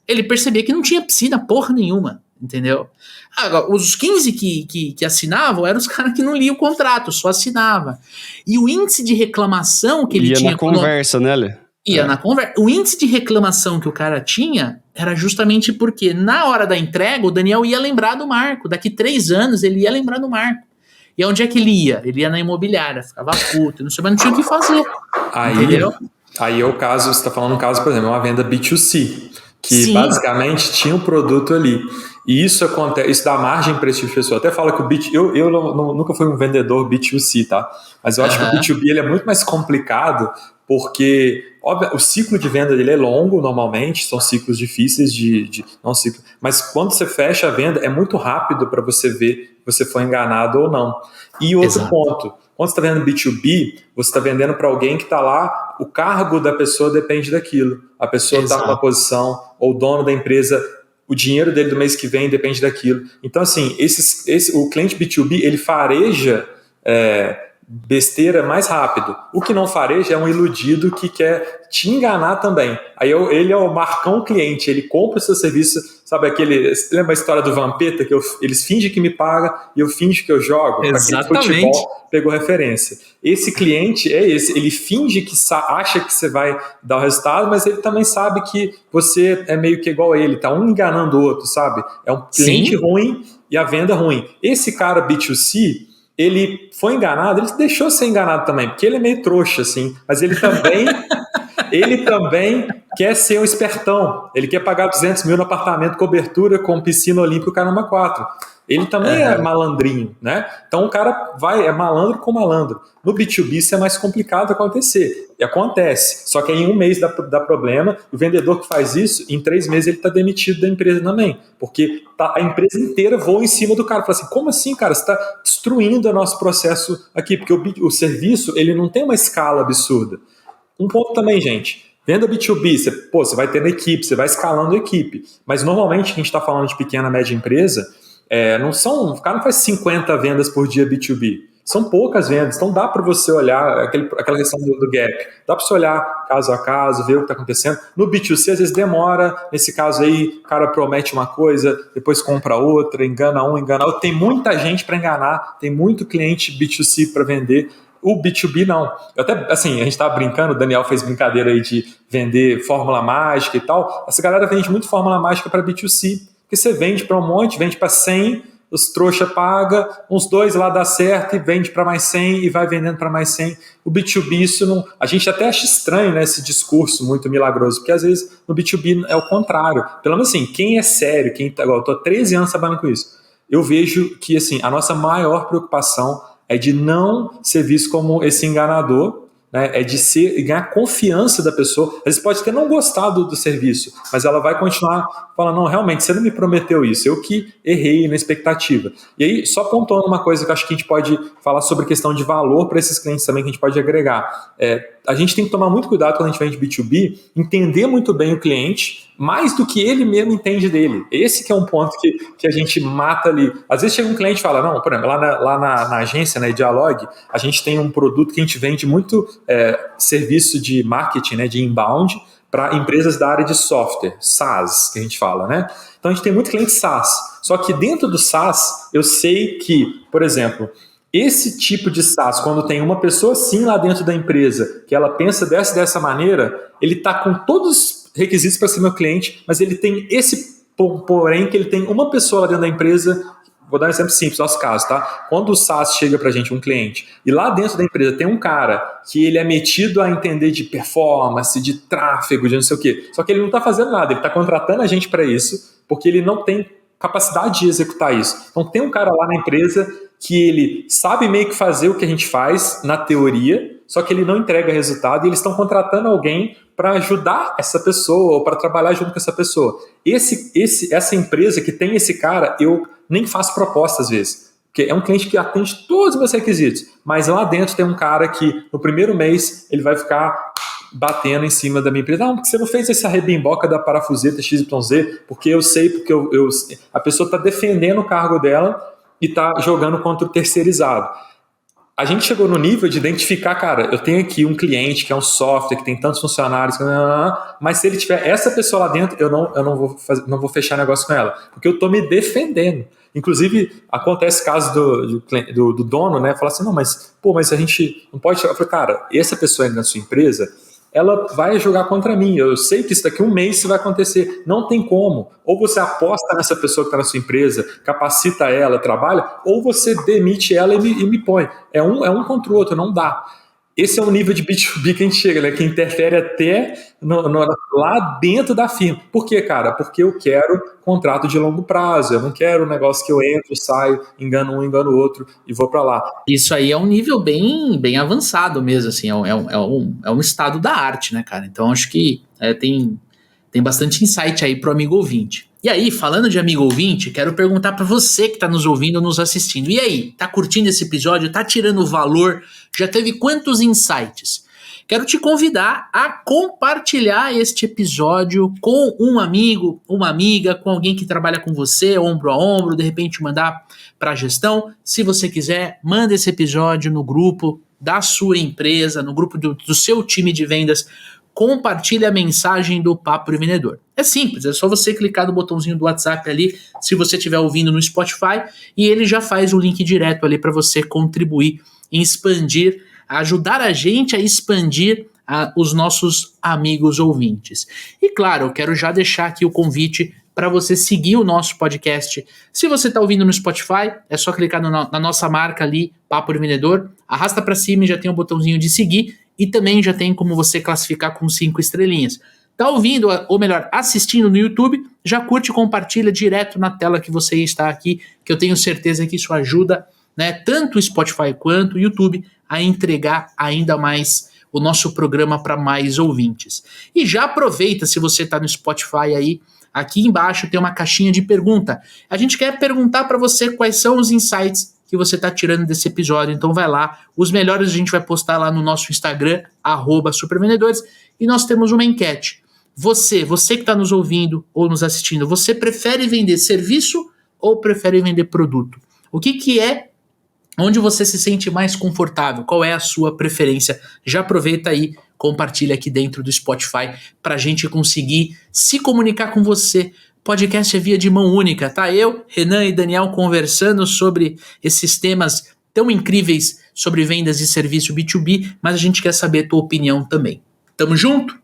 ele percebia que não tinha piscina porra nenhuma, entendeu? Agora, os 15 que assinavam eram os caras que não liam o contrato, só assinava. E o índice de reclamação que ele tinha... Ia na conversa, né, Lê? Ia na conversa. O índice de reclamação que o cara tinha era justamente porque na hora da entrega o Daniel ia lembrar do Marco. Daqui 3 anos ele ia lembrar do Marco. E onde é que ele ia? Ele ia na imobiliária, ficava puto, não sei, mas não tinha o que fazer. Entendeu? Aí é o caso, você está falando um caso, por exemplo, uma venda B2C, que Sim. basicamente tinha um produto ali. E isso acontece, isso dá margem para esse tipo de pessoa. Até falo que o B2C, eu nunca fui um vendedor B2C, tá? Mas eu acho que o B2B ele é muito mais complicado, porque óbvio, o ciclo de venda dele é longo normalmente, são ciclos difíceis não ciclo, mas quando você fecha a venda é muito rápido para você ver se você foi enganado ou não. E outro ponto, quando você está vendendo B2B, você está vendendo para alguém que está lá, o cargo da pessoa depende daquilo. A pessoa está numa posição, ou o dono da empresa, o dinheiro dele do mês que vem depende daquilo. Então, assim, o cliente B2B, ele fareja besteira mais rápido. O que não fareja é um iludido que quer te enganar também. Aí ele é o Marcão cliente, ele compra o seu serviço, sabe você lembra a história do Vampeta, que eles fingem que me pagam e eu finjo que eu jogo? Exatamente. Futebol pegou referência. Esse cliente é esse, ele finge que acha que você vai dar o resultado, mas ele também sabe que você é meio que igual a ele, tá um enganando o outro, sabe? É um cliente ruim e a venda ruim. Esse cara B2C, ele foi enganado, ele deixou ser enganado também, porque ele é meio trouxa, assim, mas ele também quer ser um espertão, ele quer pagar 200 mil no apartamento, cobertura com piscina olímpica, o caramba 4. Ele também é malandrinho, né? Então o cara é malandro com malandro. No B2B isso é mais complicado acontecer. E acontece. Só que em 1 mês dá problema. O vendedor que faz isso, em 3 meses ele está demitido da empresa também. Porque a empresa inteira voa em cima do cara. Fala assim, como assim, cara? Você está destruindo o nosso processo aqui. Porque o serviço ele não tem uma escala absurda. Um ponto também, gente. Venda B2B, você vai tendo equipe, você vai escalando a equipe. Mas normalmente a gente está falando de pequena, média empresa... o cara não faz 50 vendas por dia B2B. são poucas vendas, então dá para você olhar aquela questão do gap, dá para você olhar caso a caso, ver o que está acontecendo. No B2C, às vezes demora, nesse caso aí, o cara promete uma coisa, depois compra outra, engana um, engana outro. Tem muita gente para enganar, tem muito cliente B2C para vender. O B2B não. Até, assim, a gente tava brincando, o Daniel fez brincadeira aí de vender fórmula mágica e tal. Essa galera vende muito fórmula mágica para B2C, porque você vende para um monte, vende para 100, os trouxa paga, uns 2 lá dá certo e vende para mais 100 e vai vendendo para mais 100. O B2B, isso não... A gente até acha estranho, né, esse discurso muito milagroso, porque às vezes no B2B é o contrário. Pelo menos assim, quem é sério, eu tô há 13 anos trabalhando com isso, eu vejo que, assim, a nossa maior preocupação é de não ser visto como esse enganador, né? É de ganhar confiança da pessoa. Às vezes pode até não gostar do serviço, mas ela vai continuar falando, não, realmente, você não me prometeu isso, eu que errei na expectativa. E aí, só pontuando uma coisa que eu acho que a gente pode falar sobre questão de valor para esses clientes também, que a gente pode agregar. A gente tem que tomar muito cuidado quando a gente vende B2B, entender muito bem o cliente, mais do que ele mesmo entende dele. Esse que é um ponto que a gente mata ali. Às vezes chega um cliente e fala, não, por exemplo, lá na agência, na Dialog, a gente tem um produto que a gente vende muito serviço de marketing, né, de inbound, para empresas da área de software, SaaS, que a gente fala, né? Então a gente tem muito cliente SaaS. Só que dentro do SaaS, eu sei que, por exemplo, esse tipo de SaaS, quando tem uma pessoa sim lá dentro da empresa, que ela pensa dessa maneira, ele está com todos os requisitos para ser meu cliente, mas ele tem esse porém que ele tem uma pessoa lá dentro da empresa. Vou dar um exemplo simples, nosso caso, tá? Quando o SaaS chega pra gente, um cliente, e lá dentro da empresa tem um cara que ele é metido a entender de performance, de tráfego, de não sei o quê, só que ele não tá fazendo nada, ele tá contratando a gente para isso, porque ele não tem capacidade de executar isso. Então tem um cara lá na empresa que ele sabe meio que fazer o que a gente faz na teoria, só que ele não entrega resultado e eles estão contratando alguém para ajudar essa pessoa ou para trabalhar junto com essa pessoa. Essa empresa que tem esse cara, eu nem faço proposta às vezes, porque é um cliente que atende todos os meus requisitos, mas lá dentro tem um cara que no primeiro mês ele vai ficar batendo em cima da minha empresa. Não, porque você não fez essa rebimboca da parafuseta XYZ, porque eu sei, porque a pessoa está defendendo o cargo dela e está jogando contra o terceirizado. A gente chegou no nível de identificar, cara, eu tenho aqui um cliente que é um software, que tem tantos funcionários, mas se ele tiver essa pessoa lá dentro, eu não vou fechar negócio com ela, porque eu estou me defendendo. Inclusive, acontece caso do dono, né, falar assim, não, mas a gente não pode... Eu falei, cara, essa pessoa na sua empresa, ela vai jogar contra mim, eu sei que isso daqui a um mês isso vai acontecer, não tem como. Ou você aposta nessa pessoa que está na sua empresa, capacita ela, trabalha, ou você demite ela e me põe. É um contra o outro, não dá. Esse é o nível de B2B que a gente chega, né? Que interfere até lá dentro da firma. Por quê, cara? Porque eu quero contrato de longo prazo. Eu não quero um negócio que eu entro, saio, engano um, engano o outro e vou para lá. Isso aí é um nível bem, bem avançado mesmo, assim. É um estado da arte, né, cara? Então acho que tem bastante insight aí pro amigo ouvinte. E aí, falando de amigo ouvinte, quero perguntar para você que está nos ouvindo ou nos assistindo. E aí, tá curtindo esse episódio? Tá tirando valor? Já teve quantos insights? Quero te convidar a compartilhar este episódio com um amigo, uma amiga, com alguém que trabalha com você, ombro a ombro, de repente mandar para a gestão. Se você quiser, manda esse episódio no grupo da sua empresa, no grupo do seu time de vendas. Compartilhe a mensagem do Papo de Vendedor. É simples, é só você clicar no botãozinho do WhatsApp ali, se você estiver ouvindo no Spotify, e ele já faz o link direto ali para você contribuir em expandir, ajudar a gente a expandir os nossos amigos ouvintes. E claro, eu quero já deixar aqui o convite para você seguir o nosso podcast. Se você está ouvindo no Spotify, é só clicar na nossa marca ali, Papo de Vendedor, arrasta para cima e já tem o botãozinho de seguir, e também já tem como você classificar com 5 estrelinhas. Tá ouvindo, ou melhor, assistindo no YouTube, já curte e compartilha direto na tela que você está aqui, que eu tenho certeza que isso ajuda, né, tanto o Spotify quanto o YouTube a entregar ainda mais o nosso programa para mais ouvintes. E já aproveita, se você está no Spotify aí, aqui embaixo tem uma caixinha de pergunta. A gente quer perguntar para você quais são os insights que você está tirando desse episódio, então vai lá, os melhores a gente vai postar lá no nosso Instagram, @supervendedores, e nós temos uma enquete. Você que está nos ouvindo ou nos assistindo, você prefere vender serviço ou prefere vender produto? O que é Onde você se sente mais confortável? Qual é a sua preferência? Já aproveita aí, compartilha aqui dentro do Spotify para a gente conseguir se comunicar com você. Podcast é via de mão única, tá? Eu, Renan e Daniel conversando sobre esses temas tão incríveis sobre vendas e serviço B2B, mas a gente quer saber a tua opinião também. Tamo junto?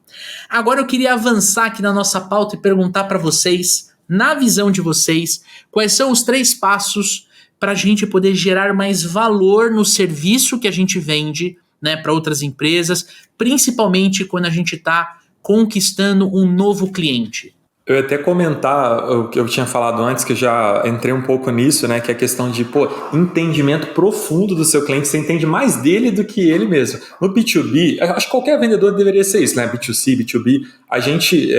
Agora eu queria avançar aqui na nossa pauta e perguntar para vocês, na visão de vocês, quais são os 3 passos para a gente poder gerar mais valor no serviço que a gente vende, né, para outras empresas, principalmente quando a gente está conquistando um novo cliente. Eu ia até comentar o que eu tinha falado antes, que eu já entrei um pouco nisso, né? Que é a questão de, entendimento profundo do seu cliente. Você entende mais dele do que ele mesmo. No B2B, acho que qualquer vendedor deveria ser isso, né? B2C, B2B. A gente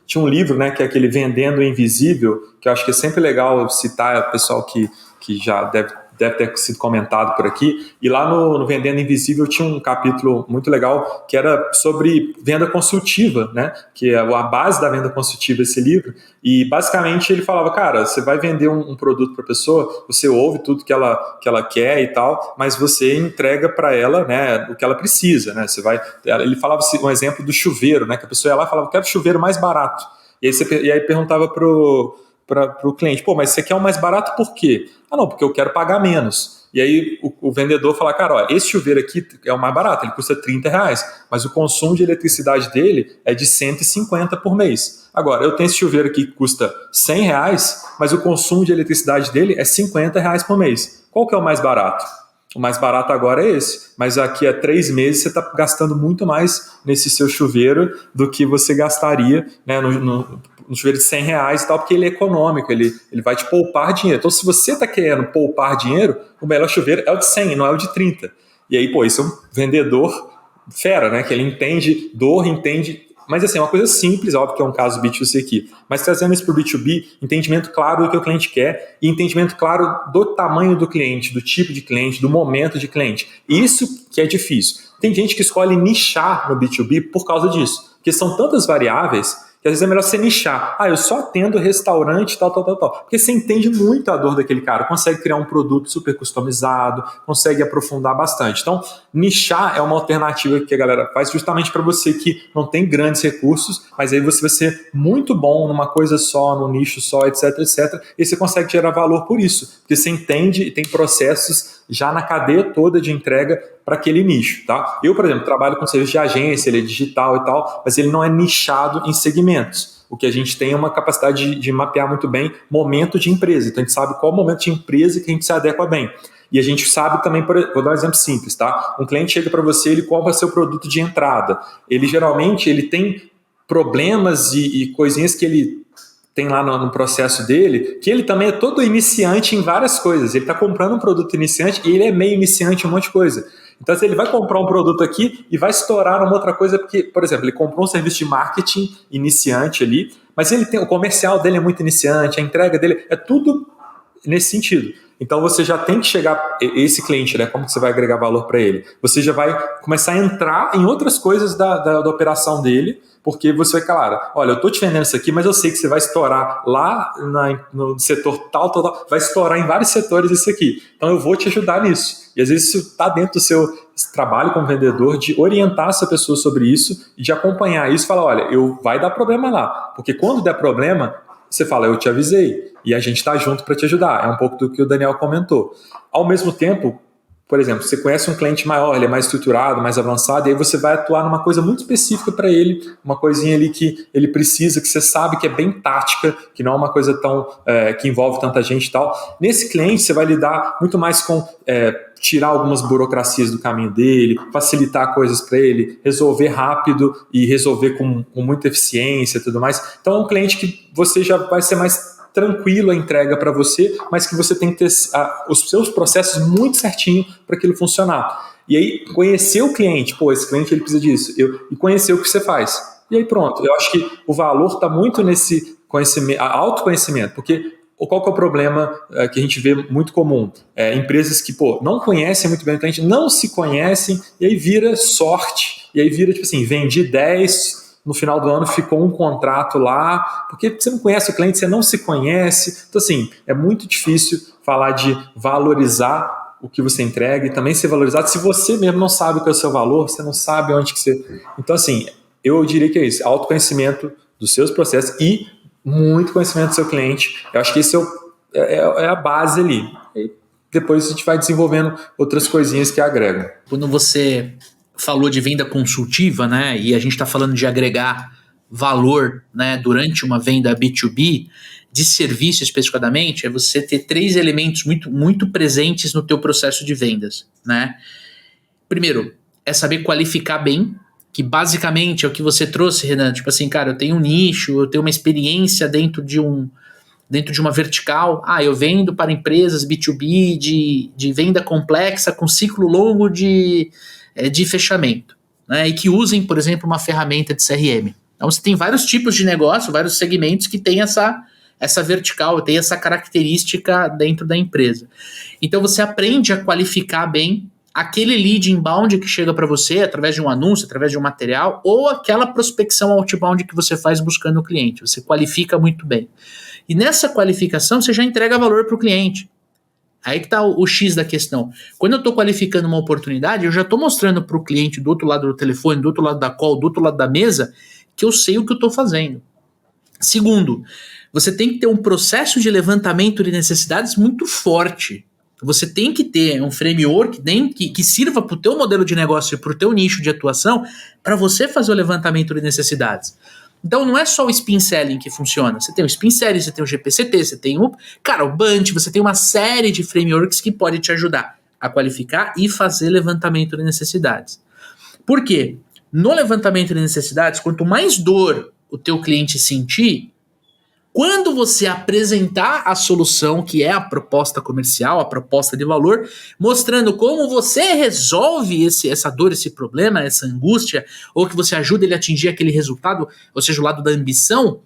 tinha um livro, né? Que é aquele Vendendo o Invisível, que eu acho que é sempre legal citar o pessoal que já deve ter sido comentado por aqui, e lá no Vendendo Invisível tinha um capítulo muito legal que era sobre venda consultiva, né? Que é a base da venda consultiva, esse livro, e basicamente ele falava, cara, você vai vender um produto para a pessoa, você ouve tudo que ela quer e tal, mas você entrega para ela, né, o que ela precisa, né? Ele falava um exemplo do chuveiro, né? Que a pessoa ia lá e falava, quero o chuveiro mais barato, e aí perguntava para o cliente, mas você quer o mais barato por quê? Não, porque eu quero pagar menos. E aí o vendedor fala, cara, esse chuveiro aqui é o mais barato, ele custa R$30, mas o consumo de eletricidade dele é de 150 por mês. Agora, eu tenho esse chuveiro aqui que custa R$100, mas o consumo de eletricidade dele é R$50 por mês. Qual que é o mais barato? O mais barato agora é esse, mas daqui a 3 meses você está gastando muito mais nesse seu chuveiro do que você gastaria, né, no chuveiro de R$100 e tal, porque ele é econômico, ele vai te poupar dinheiro. Então, se você está querendo poupar dinheiro, o melhor chuveiro é o de 100, não é o de 30. E aí, isso é um vendedor fera, né, que ele entende dor, mas assim, é uma coisa simples, óbvio que é um caso B2C aqui, mas trazendo isso para o B2B, entendimento claro do que o cliente quer e entendimento claro do tamanho do cliente, do tipo de cliente, do momento de cliente. Isso que é difícil. Tem gente que escolhe nichar no B2B por causa disso, porque são tantas variáveis que às vezes é melhor você nichar. Eu só atendo restaurante, tal. Porque você entende muito a dor daquele cara, consegue criar um produto super customizado, consegue aprofundar bastante. Então, nichar é uma alternativa que a galera faz justamente para você que não tem grandes recursos, mas aí você vai ser muito bom numa coisa só, num nicho só, etc. E você consegue gerar valor por isso, porque você entende e tem processos já na cadeia toda de entrega para aquele nicho, tá? Eu, por exemplo, trabalho com serviço de agência, ele é digital e tal, mas ele não é nichado em segmentos. O que a gente tem é uma capacidade de mapear muito bem momento de empresa. Então, a gente sabe qual momento de empresa que a gente se adequa bem. E a gente sabe também, vou dar um exemplo simples, tá? Um cliente chega para você, ele compra seu produto de entrada. Ele geralmente ele tem problemas e coisinhas que ele tem lá no processo dele, que ele também é todo iniciante em várias coisas. Ele está comprando um produto iniciante e ele é meio iniciante em um monte de coisa. Então, se ele vai comprar um produto aqui e vai estourar uma outra coisa, porque, por exemplo, ele comprou um serviço de marketing iniciante ali, mas o comercial dele é muito iniciante, a entrega dele é tudo nesse sentido. Então, você já tem que chegar, esse cliente, né? Como que você vai agregar valor para ele? Você já vai começar a entrar em outras coisas da operação dele, porque você vai, claro, olha, eu estou te vendendo isso aqui, mas eu sei que você vai estourar lá no setor tal, vai estourar em vários setores isso aqui. Então, eu vou te ajudar nisso. E às vezes isso está dentro do seu trabalho como vendedor, de orientar essa pessoa sobre isso e de acompanhar isso e falar, olha, vai dar problema lá. Porque quando der problema, você fala, eu te avisei e a gente está junto para te ajudar. É um pouco do que o Daniel comentou. Ao mesmo tempo, por exemplo, você conhece um cliente maior, ele é mais estruturado, mais avançado, e aí você vai atuar numa coisa muito específica para ele, uma coisinha ali que ele precisa, que você sabe que é bem tática, que não é uma coisa tão que envolve tanta gente e tal. Nesse cliente, você vai lidar muito mais com tirar algumas burocracias do caminho dele, facilitar coisas para ele, resolver rápido e resolver com muita eficiência e tudo mais. Então, é um cliente que você já vai ser mais tranquilo a entrega para você, mas que você tem que ter os seus processos muito certinho para aquilo funcionar. E aí, conhecer o cliente, esse cliente ele precisa disso, e conhecer o que você faz. E aí pronto, eu acho que o valor está muito nesse autoconhecimento, porque qual que é o problema que a gente vê muito comum? Empresas que não conhecem muito bem o cliente, não se conhecem, e aí vira sorte, e aí vira tipo assim, vendi 10, no final do ano ficou um contrato lá, porque você não conhece o cliente, você não se conhece. Então, assim, é muito difícil falar de valorizar o que você entrega e também ser valorizado. Se você mesmo não sabe o que é o seu valor, você não sabe onde que você... Então, assim, eu diria que é isso, autoconhecimento dos seus processos e muito conhecimento do seu cliente. Eu acho que esse é a base ali. E depois a gente vai desenvolvendo outras coisinhas que agregam. Quando você falou de venda consultiva, né, e a gente está falando de agregar valor, né, durante uma venda B2B, de serviço especificadamente, é você ter 3 elementos muito, muito presentes no teu processo de vendas, né? Primeiro, é saber qualificar bem, que basicamente é o que você trouxe, Renan, tipo assim, cara, eu tenho um nicho, eu tenho uma experiência dentro de uma vertical, eu vendo para empresas B2B de venda complexa com ciclo longo de fechamento, né? E que usem, por exemplo, uma ferramenta de CRM. Então você tem vários tipos de negócio, vários segmentos que tem essa vertical, tem essa característica dentro da empresa. Então você aprende a qualificar bem aquele lead inbound que chega para você através de um anúncio, através de um material, ou aquela prospecção outbound que você faz buscando o cliente. Você qualifica muito bem. E nessa qualificação você já entrega valor para o cliente. Aí que está o X da questão. Quando eu estou qualificando uma oportunidade, eu já estou mostrando para o cliente do outro lado do telefone, do outro lado da call, do outro lado da mesa, que eu sei o que eu estou fazendo. Segundo, você tem que ter um processo de levantamento de necessidades muito forte. Você tem que ter um framework que sirva para o teu modelo de negócio e para o teu nicho de atuação para você fazer o levantamento de necessidades. Então não é só o spin selling que funciona. Você tem o spin selling, você tem o GPCT, você tem o Bunch, você tem uma série de frameworks que pode te ajudar a qualificar e fazer levantamento de necessidades. Por quê? No levantamento de necessidades, quanto mais dor o teu cliente sentir, quando você apresentar a solução, que é a proposta comercial, a proposta de valor, mostrando como você resolve essa dor, esse problema, essa angústia, ou que você ajuda ele a atingir aquele resultado, ou seja, o lado da ambição,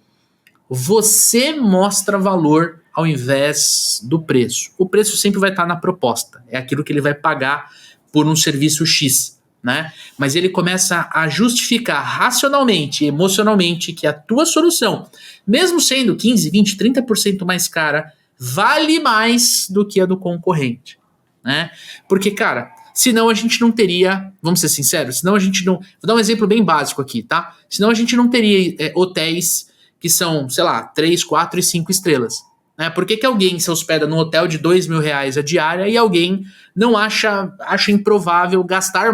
você mostra valor ao invés do preço. O preço sempre vai estar na proposta, é aquilo que ele vai pagar por um serviço X. Né? Mas ele começa a justificar racionalmente, emocionalmente, que a tua solução, mesmo sendo 15, 20, 30% mais cara, vale mais do que a do concorrente. Né? Porque, cara, senão a gente não teria, vamos ser sinceros, senão a gente não... Vou dar um exemplo bem básico aqui, tá? Senão a gente não teria hotéis que são, sei lá, 3, 4 e 5 estrelas. Né? Por que alguém se hospeda num hotel de R$2.000 a diária e alguém não acha improvável gastar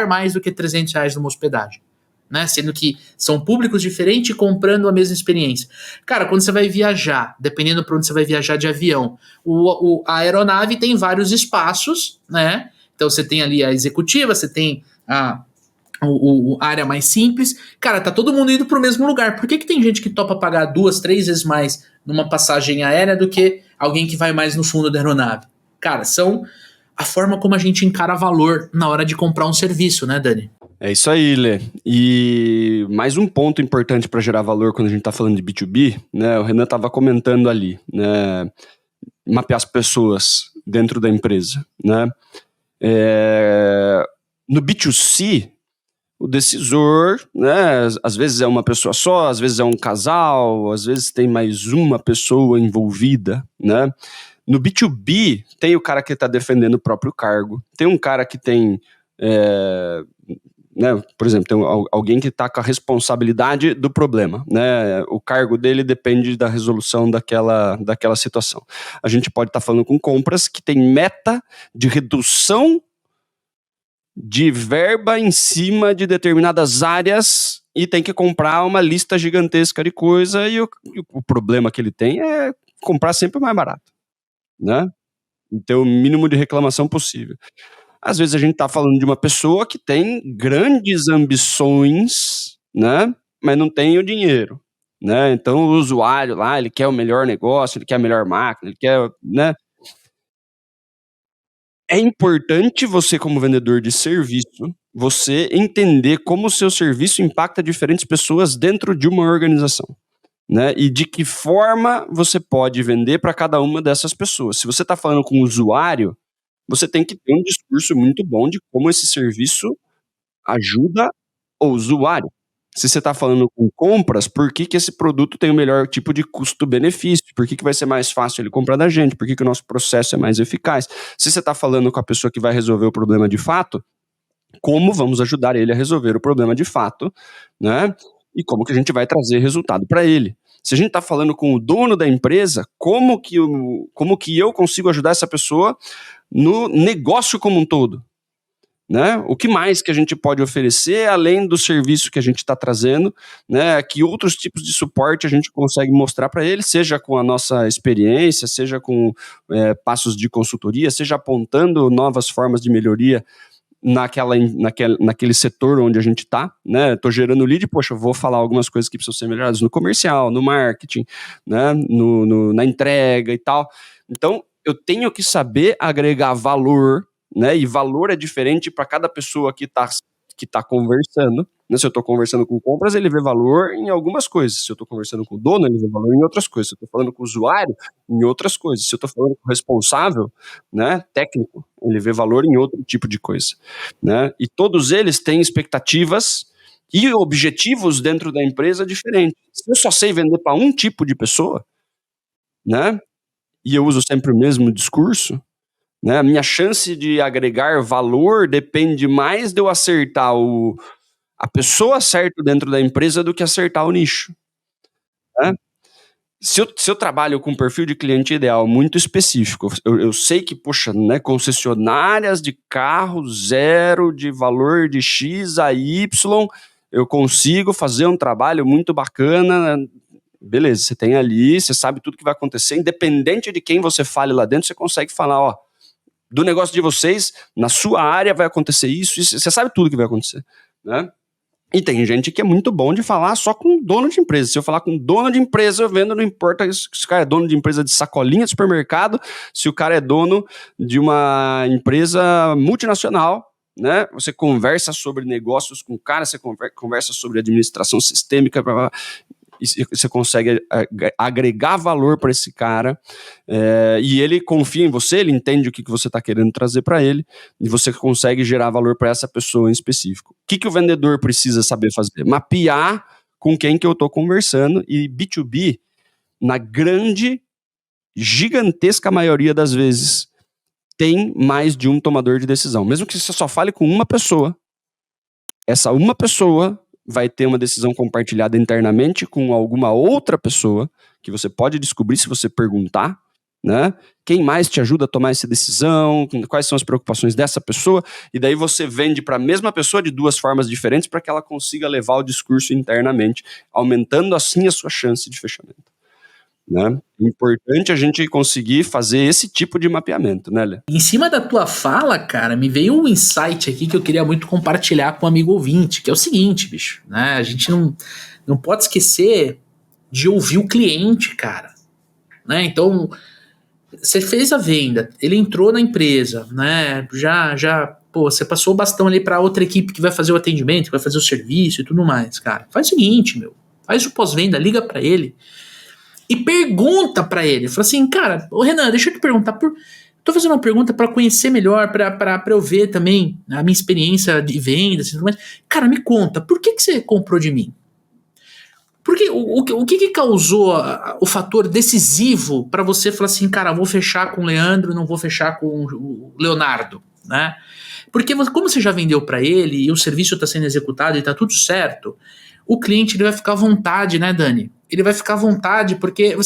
mais do que R$300 numa hospedagem? Né? Sendo que são públicos diferentes comprando a mesma experiência. Cara, quando você vai viajar, dependendo para onde você vai viajar de avião, a aeronave tem vários espaços, né? Então você tem ali a executiva, você tem a área mais simples. Cara, tá todo mundo indo pro mesmo lugar. Por que tem gente que topa pagar 2, 3 vezes mais numa passagem aérea do que alguém que vai mais no fundo da aeronave? Cara, são a forma como a gente encara valor na hora de comprar um serviço, né, Dani? É isso aí, Lê. E mais um ponto importante para gerar valor quando a gente está falando de B2B, né? O Renan estava comentando ali, né? Mapear as pessoas dentro da empresa, né? No B2C, o decisor, né, às vezes é uma pessoa só, às vezes é um casal, às vezes tem mais uma pessoa envolvida, né? No B2B, tem o cara que está defendendo o próprio cargo, tem um cara que tem, né, por exemplo, tem alguém que está com a responsabilidade do problema, né? O cargo dele depende da resolução daquela situação. A gente pode estar falando com compras que tem meta de redução de verba em cima de determinadas áreas e tem que comprar uma lista gigantesca de coisa e o problema que ele tem é comprar sempre o mais barato, né? E ter o mínimo de reclamação possível. Às vezes a gente está falando de uma pessoa que tem grandes ambições, né? Mas não tem o dinheiro, né? Então o usuário lá, ele quer o melhor negócio, ele quer a melhor máquina, ele quer, né? É importante você, como vendedor de serviço, você entender como o seu serviço impacta diferentes pessoas dentro de uma organização, né? E de que forma você pode vender para cada uma dessas pessoas. Se você está falando com o usuário, você tem que ter um discurso muito bom de como esse serviço ajuda o usuário, Se você está falando com compras, por que esse produto tem o melhor tipo de custo-benefício? Por que vai ser mais fácil ele comprar da gente? Por que o nosso processo é mais eficaz? Se você está falando com a pessoa que vai resolver o problema de fato, como vamos ajudar ele a resolver o problema de fato, né? E como que a gente vai trazer resultado para ele. Se a gente está falando com o dono da empresa, como que eu consigo ajudar essa pessoa no negócio como um todo? Né? O que mais que a gente pode oferecer, além do serviço que a gente está trazendo, né? Que outros tipos de suporte a gente consegue mostrar para ele, seja com a nossa experiência, seja com passos de consultoria, seja apontando novas formas de melhoria naquele setor onde a gente está, né? Estou gerando lead, poxa, eu vou falar algumas coisas que precisam ser melhoradas no comercial, no marketing, né? Na entrega e tal. Então, eu tenho que saber agregar valor, né? E valor é diferente para cada pessoa que tá conversando. Né? Se eu estou conversando com compras, ele vê valor em algumas coisas. Se eu estou conversando com o dono, ele vê valor em outras coisas. Se eu estou falando com o usuário, em outras coisas. Se eu estou falando com o responsável, né, técnico, ele vê valor em outro tipo de coisa. Né? E todos eles têm expectativas e objetivos dentro da empresa diferentes. Se eu só sei vender para um tipo de pessoa, né, e eu uso sempre o mesmo discurso, né, a minha chance de agregar valor depende mais de eu acertar a pessoa certa dentro da empresa do que acertar o nicho. Né? Se eu trabalho com um perfil de cliente ideal muito específico, eu sei que, poxa, né, concessionárias de carro zero de valor de X a Y, eu consigo fazer um trabalho muito bacana. Beleza, você tem ali, você sabe tudo que vai acontecer, independente de quem você fale lá dentro, você consegue falar, ó, do negócio de vocês, na sua área vai acontecer isso, você sabe tudo que vai acontecer, né? E tem gente que é muito bom de falar só com dono de empresa. Se eu falar com dono de empresa, eu vendo, não importa se o cara é dono de empresa de sacolinha de supermercado, se o cara é dono de uma empresa multinacional, né? Você conversa sobre negócios com o cara, você conversa sobre administração sistêmica, e você consegue agregar valor para esse cara, e ele confia em você, ele entende o que você está querendo trazer para ele, e você consegue gerar valor para essa pessoa em específico. O que o vendedor precisa saber fazer? Mapear com quem que eu estou conversando, e B2B, na grande, gigantesca maioria das vezes, tem mais de um tomador de decisão. Mesmo que você só fale com uma pessoa, essa uma pessoa vai ter uma decisão compartilhada internamente com alguma outra pessoa, que você pode descobrir se você perguntar, né? Quem mais te ajuda a tomar essa decisão, quais são as preocupações dessa pessoa, e daí você vende para a mesma pessoa de duas formas diferentes para que ela consiga levar o discurso internamente, aumentando assim a sua chance de fechamento. Né? Importante a gente conseguir fazer esse tipo de mapeamento, né, Lê? Em cima da tua fala, cara, me veio um insight aqui que eu queria muito compartilhar com um amigo ouvinte, que é o seguinte, bicho, né? A gente não pode esquecer de ouvir o cliente, cara, né? Então, você fez a venda, ele entrou na empresa, né? Pô, você passou o bastão ali para outra equipe que vai fazer o atendimento, que vai fazer o serviço e tudo mais, cara. Faz o seguinte, meu, faz o pós-venda, liga para ele e pergunta pra ele. Fala assim, cara, ô Renan, deixa eu te perguntar. Tô fazendo uma pergunta pra conhecer melhor, pra eu ver também a minha experiência de vendas e tudo mais. Cara, me conta, por que você comprou de mim? Porque o que causou o fator decisivo pra você falar assim, cara, vou fechar com o Leandro, não vou fechar com o Leonardo, né? Porque como você já vendeu pra ele e o serviço tá sendo executado e tá tudo certo, o cliente ele vai ficar à vontade, né, Dani? Ele vai ficar à vontade porque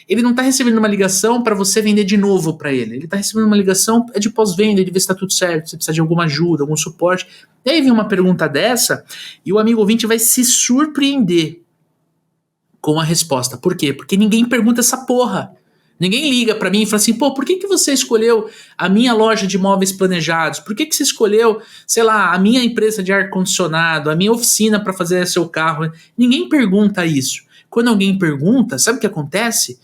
ele não está recebendo uma ligação para você vender de novo para ele. Ele está recebendo uma ligação de pós-venda, de ver se está tudo certo, se precisa de alguma ajuda, algum suporte. E aí vem uma pergunta dessa e o amigo ouvinte vai se surpreender com a resposta. Por quê? Porque ninguém pergunta essa porra. Ninguém liga pra mim e fala assim, pô, por que você escolheu a minha loja de móveis planejados? Por que você escolheu, sei lá, a minha empresa de ar-condicionado, a minha oficina para fazer seu carro? Ninguém pergunta isso. Quando alguém pergunta, sabe o que acontece?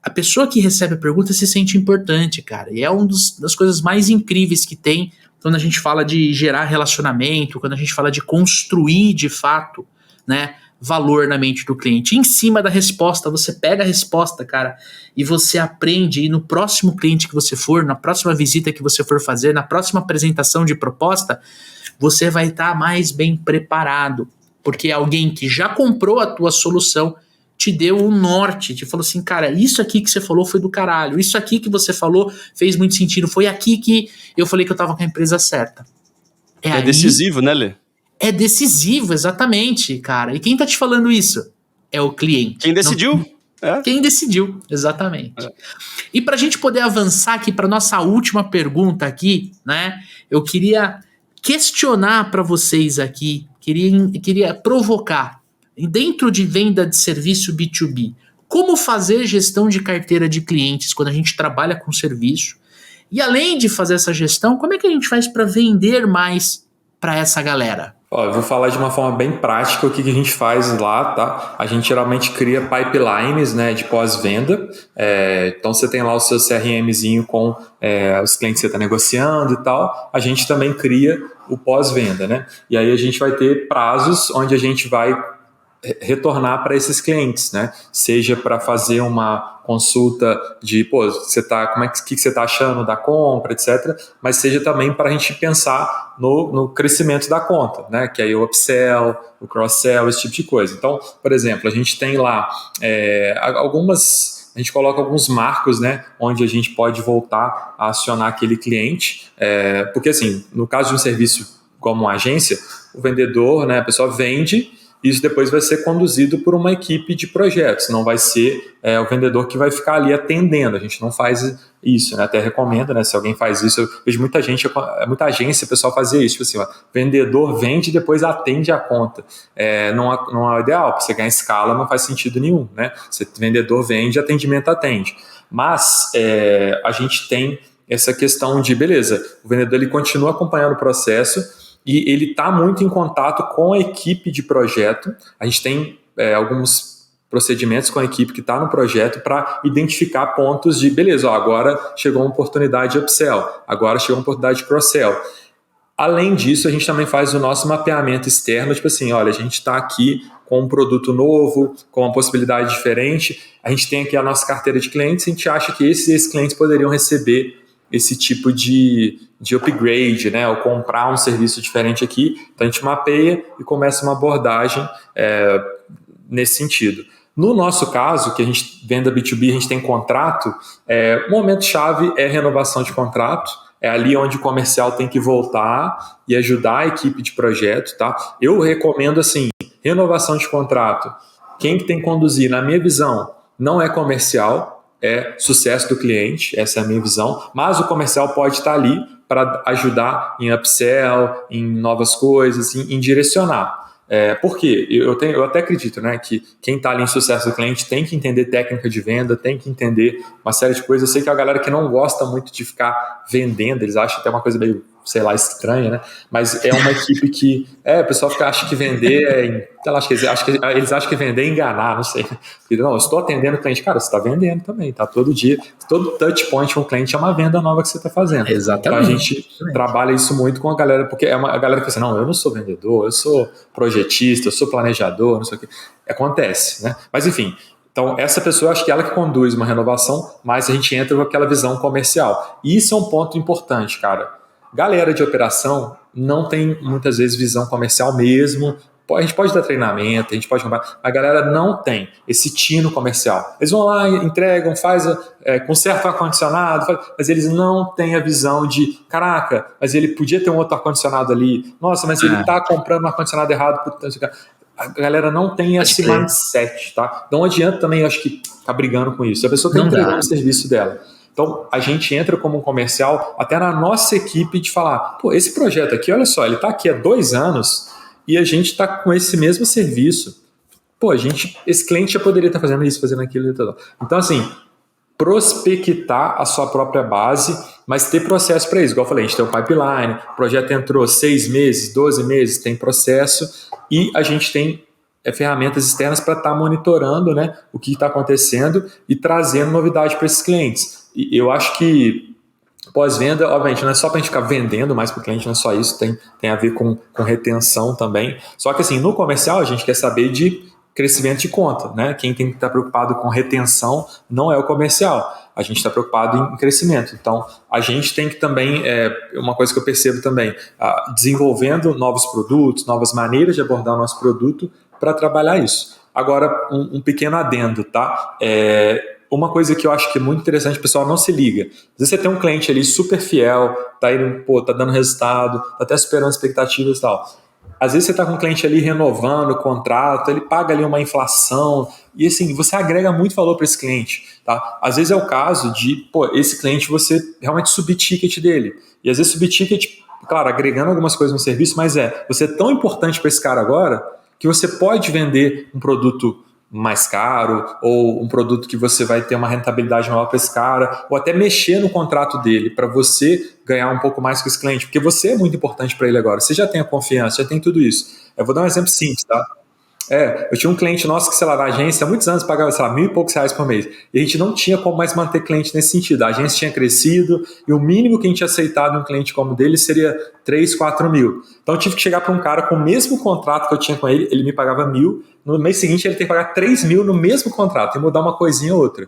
A pessoa que recebe a pergunta se sente importante, cara. E é uma das coisas mais incríveis que tem quando a gente fala de gerar relacionamento, quando a gente fala de construir de fato, né, valor na mente do cliente. Em cima da resposta, você pega a resposta, cara, e você aprende, e no próximo cliente que você for, na próxima visita que você for fazer, na próxima apresentação de proposta, você vai estar mais bem preparado. porque alguém que já comprou a tua solução te deu um norte, te falou assim, cara, isso aqui que você falou foi do caralho, isso aqui que você falou fez muito sentido, foi aqui que eu falei que eu tava com a empresa certa. É decisivo, né, Lê? É decisivo, exatamente, cara. E quem tá te falando isso? É o cliente. Quem decidiu? Quem decidiu, exatamente. E pra gente poder avançar aqui para nossa última pergunta aqui, né, eu queria questionar para vocês aqui, queria provocar, dentro de venda de serviço B2B, como fazer gestão de carteira de clientes quando a gente trabalha com serviço? E além de fazer essa gestão, como é que a gente faz para vender mais para essa galera? Eu vou falar de uma forma bem prática o que a gente faz lá, tá? A gente geralmente cria pipelines, né, de pós-venda. Então você tem lá o seu CRMzinho com os clientes que você está negociando e tal. A gente também cria o pós-venda, né? E aí a gente vai ter prazos onde a gente vai retornar para esses clientes, né? Seja para fazer uma consulta de, você tá, que você está achando da compra, etc. Mas seja também para a gente pensar no crescimento da conta, né? Que aí o upsell, o cross-sell, esse tipo de coisa. Então, por exemplo, a gente tem lá a gente coloca alguns marcos, né, onde a gente pode voltar a acionar aquele cliente, porque assim, no caso de um serviço como uma agência, o vendedor, né, a pessoa vende. Isso depois vai ser conduzido por uma equipe de projetos, não vai ser o vendedor que vai ficar ali atendendo. A gente não faz isso, né? Até recomendo, né? Se alguém faz isso, eu vejo muita agência, o pessoal fazer isso, tipo assim, vendedor vende e depois atende a conta. Não é o ideal, para você ganhar escala não faz sentido nenhum, né? Vendedor vende, atendimento atende. Mas a gente tem essa questão de, beleza, o vendedor ele continua acompanhando o processo, e ele está muito em contato com a equipe de projeto. A gente tem alguns procedimentos com a equipe que está no projeto para identificar pontos de, beleza, agora chegou uma oportunidade de upsell, agora chegou uma oportunidade de cross-sell. Além disso, a gente também faz o nosso mapeamento externo, tipo assim, olha, a gente está aqui com um produto novo, com uma possibilidade diferente, a gente tem aqui a nossa carteira de clientes, a gente acha que esses clientes poderiam receber esse tipo de upgrade, né, ou comprar um serviço diferente aqui. Então a gente mapeia e começa uma abordagem nesse sentido. No nosso caso, que a gente venda B2B, a gente tem contrato, o momento-chave é renovação de contrato, é ali onde o comercial tem que voltar e ajudar a equipe de projeto, tá? Eu recomendo, assim, renovação de contrato. Quem que tem que conduzir, na minha visão, não é comercial, é sucesso do cliente, essa é a minha visão, mas o comercial pode estar ali para ajudar em upsell, em novas coisas, em direcionar. Por quê? Eu até acredito, né, que quem está ali em sucesso do cliente tem que entender técnica de venda, tem que entender uma série de coisas. Eu sei que a galera que não gosta muito de ficar vendendo, eles acham até uma coisa meio, sei lá, estranha, né? Mas é uma equipe que... o pessoal acha que vender eles acham que vender é enganar, não sei. Não, eu estou atendendo o cliente. Cara, você está vendendo também, tá? Todo dia, todo touch point com o cliente é uma venda nova que você está fazendo. Exatamente. Então a gente trabalha isso muito com a galera, porque a galera que pensa, não, eu não sou vendedor, eu sou projetista, eu sou planejador, não sei o que. Acontece, né? Mas enfim... Então, essa pessoa, eu acho que ela que conduz uma renovação, mas a gente entra com aquela visão comercial. E isso é um ponto importante, cara. Galera de operação não tem, muitas vezes, visão comercial mesmo. A gente pode dar treinamento, a gente pode comprar. A galera não tem esse tino comercial. Eles vão lá, entregam, consertam o ar-condicionado, mas eles não têm a visão de, caraca, mas ele podia ter um outro ar-condicionado ali. Nossa, mas ele está comprando um ar-condicionado errado. A galera não tem esse mindset, tá? Não adianta também, eu acho que tá brigando com isso. A pessoa tem que entregar o serviço dela. Então, a gente entra como um comercial até na nossa equipe de falar, esse projeto aqui, olha só, ele tá aqui há 2 anos e a gente tá com esse mesmo serviço. Esse cliente já poderia estar fazendo isso, fazendo aquilo e tal. Então, assim, prospectar a sua própria base, mas ter processo para isso. Igual eu falei, a gente tem um pipeline, o projeto entrou 6 meses, 12 meses, tem processo e a gente tem ferramentas externas para estar monitorando, né, o que está acontecendo e trazendo novidade para esses clientes. E eu acho que pós-venda, obviamente, não é só para a gente ficar vendendo mais para o cliente, não é só isso, tem a ver com retenção também. Só que assim, no comercial a gente quer saber de crescimento de conta, né? Quem tem que estar preocupado com retenção não é o comercial. A gente está preocupado em crescimento. Então, a gente tem que também, uma coisa que eu percebo também, desenvolvendo novos produtos, novas maneiras de abordar o nosso produto para trabalhar isso. Agora, um pequeno adendo, tá? Uma coisa que eu acho que é muito interessante, o pessoal não se liga. Às vezes você tem um cliente ali super fiel, tá dando resultado, tá até superando expectativas e tal. Às vezes você está com um cliente ali renovando o contrato, ele paga ali uma inflação, e assim, você agrega muito valor para esse cliente, tá? Às vezes é o caso de, esse cliente você realmente subir ticket dele. E às vezes subir ticket, claro, agregando algumas coisas no serviço, mas você é tão importante para esse cara agora que você pode vender um produto mais caro, ou um produto que você vai ter uma rentabilidade maior para esse cara, ou até mexer no contrato dele para você ganhar um pouco mais com esse cliente, porque você é muito importante para ele agora, você já tem a confiança, já tem tudo isso. Eu vou dar um exemplo simples, tá? Eu tinha um cliente nosso que, sei lá, na agência, há muitos anos pagava, sei lá, R$1.000 e poucos por mês. E a gente não tinha como mais manter cliente nesse sentido. A agência tinha crescido e o mínimo que a gente tinha aceitado um cliente como dele seria 3, 4 mil. Então eu tive que chegar para um cara com o mesmo contrato que eu tinha com ele, ele me pagava 1.000, no mês seguinte ele tem que pagar 3 mil no mesmo contrato, e mudar uma coisinha ou outra.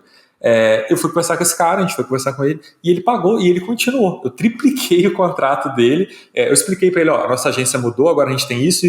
Eu fui conversar com esse cara, a gente foi conversar com ele, e ele pagou, e ele continuou. Eu tripliquei o contrato dele, eu expliquei para ele, a nossa agência mudou, agora a gente tem isso,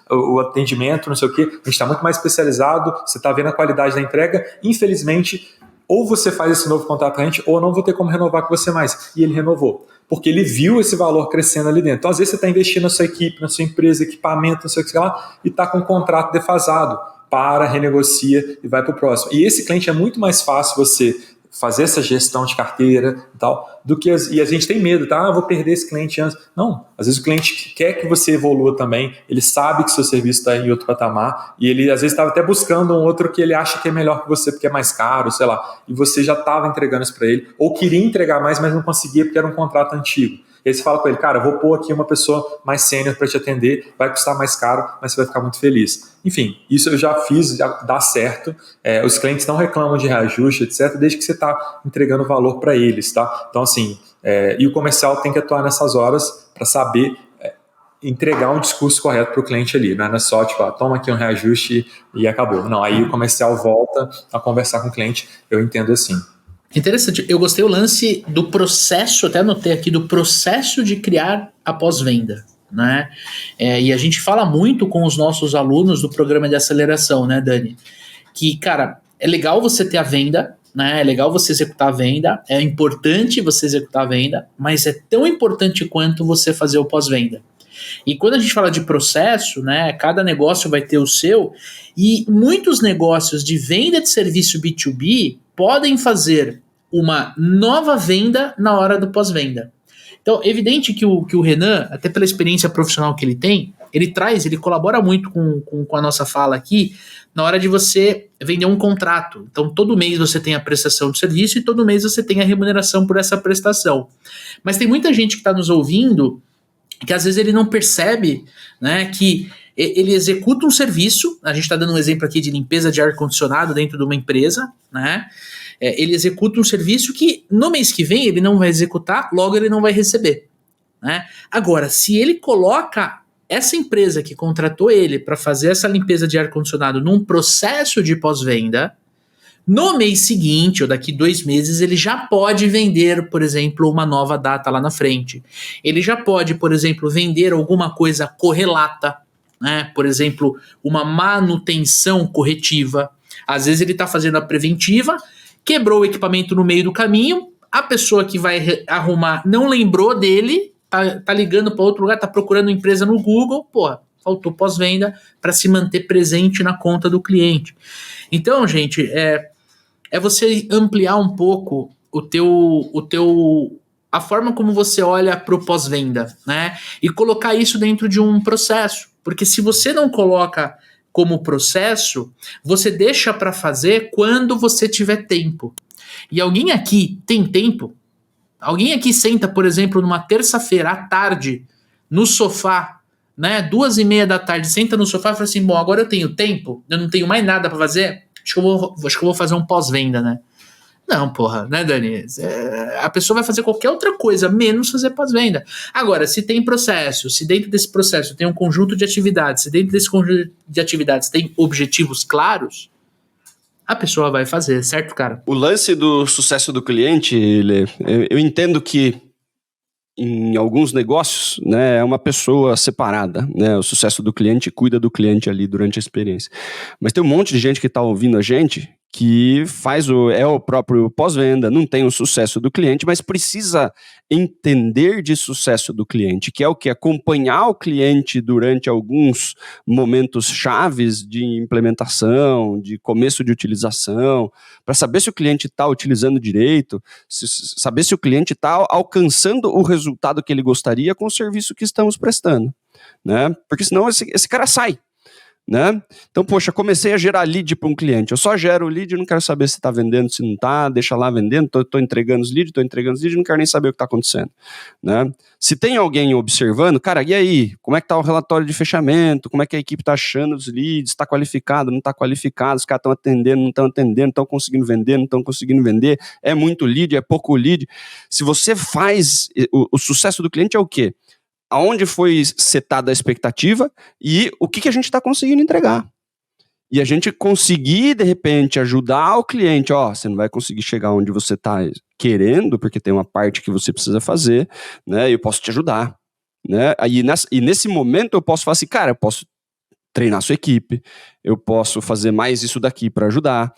o atendimento, não sei o quê, a gente está muito mais especializado, você está vendo a qualidade da entrega, infelizmente, ou você faz esse novo contrato com a gente, ou eu não vou ter como renovar com você mais. E ele renovou, porque ele viu esse valor crescendo ali dentro. Então, às vezes você está investindo na sua equipe, na sua empresa, equipamento, não sei o que lá, e está com um contrato defasado. Para, renegocia e vai para o próximo. E esse cliente é muito mais fácil você fazer essa gestão de carteira e tal, e a gente tem medo, tá? Vou perder esse cliente antes. Não, às vezes o cliente quer que você evolua também, ele sabe que seu serviço está em outro patamar, e ele às vezes estava até buscando um outro que ele acha que é melhor que você, porque é mais caro, sei lá, e você já estava entregando isso para ele, ou queria entregar mais, mas não conseguia porque era um contrato antigo. E aí você fala com ele, cara, vou pôr aqui uma pessoa mais sênior para te atender, vai custar mais caro, mas você vai ficar muito feliz. Enfim, isso eu já fiz, já dá certo. Os clientes não reclamam de reajuste, etc., desde que você está entregando valor para eles, tá? Então, assim, e o comercial tem que atuar nessas horas para saber entregar um discurso correto para o cliente ali, não é só, tipo, toma aqui um reajuste e acabou. Não, aí o comercial volta a conversar com o cliente, eu entendo assim. Interessante, eu gostei o lance do processo, até anotei aqui, do processo de criar a pós-venda, né? E a gente fala muito com os nossos alunos do programa de aceleração, né, Dani? Que, cara, é legal você ter a venda, né? É legal você executar a venda, é importante você executar a venda, mas é tão importante quanto você fazer o pós-venda. E quando a gente fala de processo, né, cada negócio vai ter o seu, e muitos negócios de venda de serviço B2B podem fazer uma nova venda na hora do pós-venda. Então, é evidente que o Renan, até pela experiência profissional que ele tem, ele colabora muito com a nossa fala aqui, na hora de você vender um contrato. Então, todo mês você tem a prestação de serviço e todo mês você tem a remuneração por essa prestação. Mas tem muita gente que está nos ouvindo que às vezes ele não percebe, né, que ele executa um serviço, a gente está dando um exemplo aqui de limpeza de ar-condicionado dentro de uma empresa, né, ele executa um serviço que no mês que vem ele não vai executar, logo ele não vai receber, né? Agora, se ele coloca essa empresa que contratou ele para fazer essa limpeza de ar-condicionado num processo de pós-venda, no mês seguinte, ou daqui 2 meses, ele já pode vender, por exemplo, uma nova data lá na frente. Ele já pode, por exemplo, vender alguma coisa correlata, né? Por exemplo, uma manutenção corretiva. Às vezes ele está fazendo a preventiva, quebrou o equipamento no meio do caminho, a pessoa que vai arrumar não lembrou dele, tá ligando para outro lugar, tá procurando empresa no Google, faltou pós-venda para se manter presente na conta do cliente. Então, gente, é você ampliar um pouco a forma como você olha para o pós-venda, né? E colocar isso dentro de um processo. Porque se você não coloca como processo, você deixa para fazer quando você tiver tempo. E alguém aqui tem tempo? Alguém aqui senta, por exemplo, numa terça-feira à tarde, no sofá, né? 2:30 da tarde, senta no sofá e fala assim, bom, agora eu tenho tempo, eu não tenho mais nada para fazer, acho que eu vou fazer um pós-venda, né? Não, porra, né, Dani? A pessoa vai fazer qualquer outra coisa, menos fazer pós-venda. Agora, se tem processo, se dentro desse processo tem um conjunto de atividades, se dentro desse conjunto de atividades tem objetivos claros, a pessoa vai fazer, certo, cara? O lance do sucesso do cliente, eu entendo que em alguns negócios, né, é uma pessoa separada, né, o sucesso do cliente cuida do cliente ali durante a experiência. Mas tem um monte de gente que está ouvindo a gente que é o próprio pós-venda, não tem o sucesso do cliente, mas precisa entender de sucesso do cliente, que é o que? Acompanhar o cliente durante alguns momentos chaves de implementação, de começo de utilização, para saber se o cliente está utilizando direito, saber se o cliente está alcançando o resultado que ele gostaria com o serviço que estamos prestando, né? Porque senão esse cara sai. Né? Então, poxa, comecei a gerar lead para um cliente. Eu só gero o lead, não quero saber se está vendendo, se não está, deixa lá vendendo, estou entregando os leads, não quero nem saber o que está acontecendo. Né? Se tem alguém observando, cara, e aí? Como é que está o relatório de fechamento? Como é que a equipe está achando os leads? Está qualificado, não está qualificado? Os caras estão atendendo, não estão atendendo, estão conseguindo vender, não estão conseguindo vender? É muito lead, é pouco lead? Se você faz... O sucesso do cliente é o quê? Aonde foi setada a expectativa e o que a gente está conseguindo entregar. E a gente conseguir, de repente, ajudar o cliente, você não vai conseguir chegar onde você está querendo, porque tem uma parte que você precisa fazer, né? Eu posso te ajudar. Né? E nesse momento eu posso falar assim, cara, eu posso treinar a sua equipe, eu posso fazer mais isso daqui para ajudar,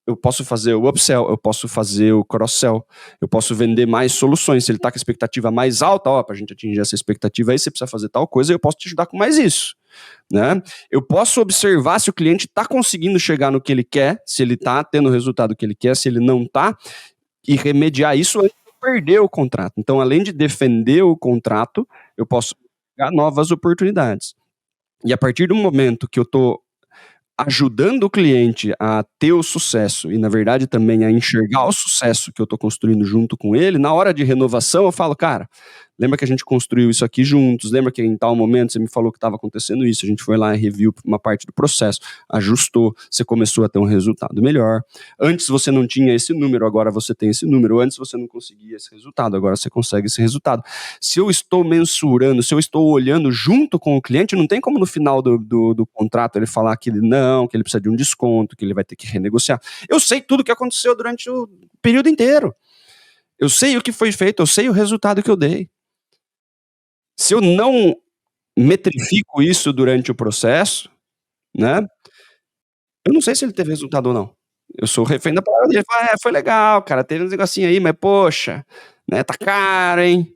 eu posso fazer o upsell, eu posso fazer o cross-sell, eu posso vender mais soluções. Se ele está com a expectativa mais alta, para a gente atingir essa expectativa aí, você precisa fazer tal coisa, eu posso te ajudar com mais isso. Né? Eu posso observar se o cliente está conseguindo chegar no que ele quer, se ele está tendo o resultado que ele quer, se ele não está, e remediar isso antes de perder o contrato. Então, além de defender o contrato, eu posso pegar novas oportunidades. E a partir do momento que eu estou ajudando o cliente a ter o sucesso e, na verdade, também a enxergar o sucesso que eu estou construindo junto com ele, na hora de renovação eu falo, cara, lembra que a gente construiu isso aqui juntos, lembra que em tal momento você me falou que estava acontecendo isso, a gente foi lá e reviu uma parte do processo, ajustou, você começou a ter um resultado melhor. Antes você não tinha esse número, agora você tem esse número. Antes você não conseguia esse resultado, agora você consegue esse resultado. Se eu estou mensurando, se eu estou olhando junto com o cliente, não tem como no final do contrato ele falar que ele precisa de um desconto, que ele vai ter que renegociar. Eu sei tudo o que aconteceu durante o período inteiro. Eu sei o que foi feito, eu sei o resultado que eu dei. Se eu não metrifico isso durante o processo, né, eu não sei se ele teve resultado ou não. Eu sou refém da palavra dele. Foi legal, cara, teve uns negocinho aí, mas poxa, né, tá caro, hein?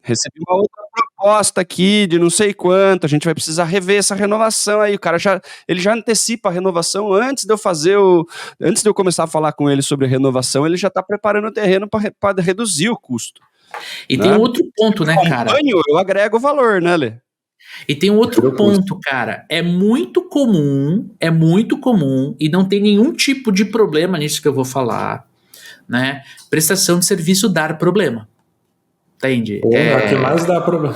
Recebi uma outra proposta aqui de não sei quanto, a gente vai precisar rever essa renovação aí. O cara ele já antecipa a renovação antes de eu começar a falar com ele sobre a renovação, ele já tá preparando o terreno para reduzir o custo. E tem um outro ponto, né, cara? Eu agrego valor, né, Lê? E tem um outro ponto, cara. É muito comum, e não tem nenhum tipo de problema nisso que eu vou falar, né? Prestação de serviço dar problema. Entende? É que mais dá problema.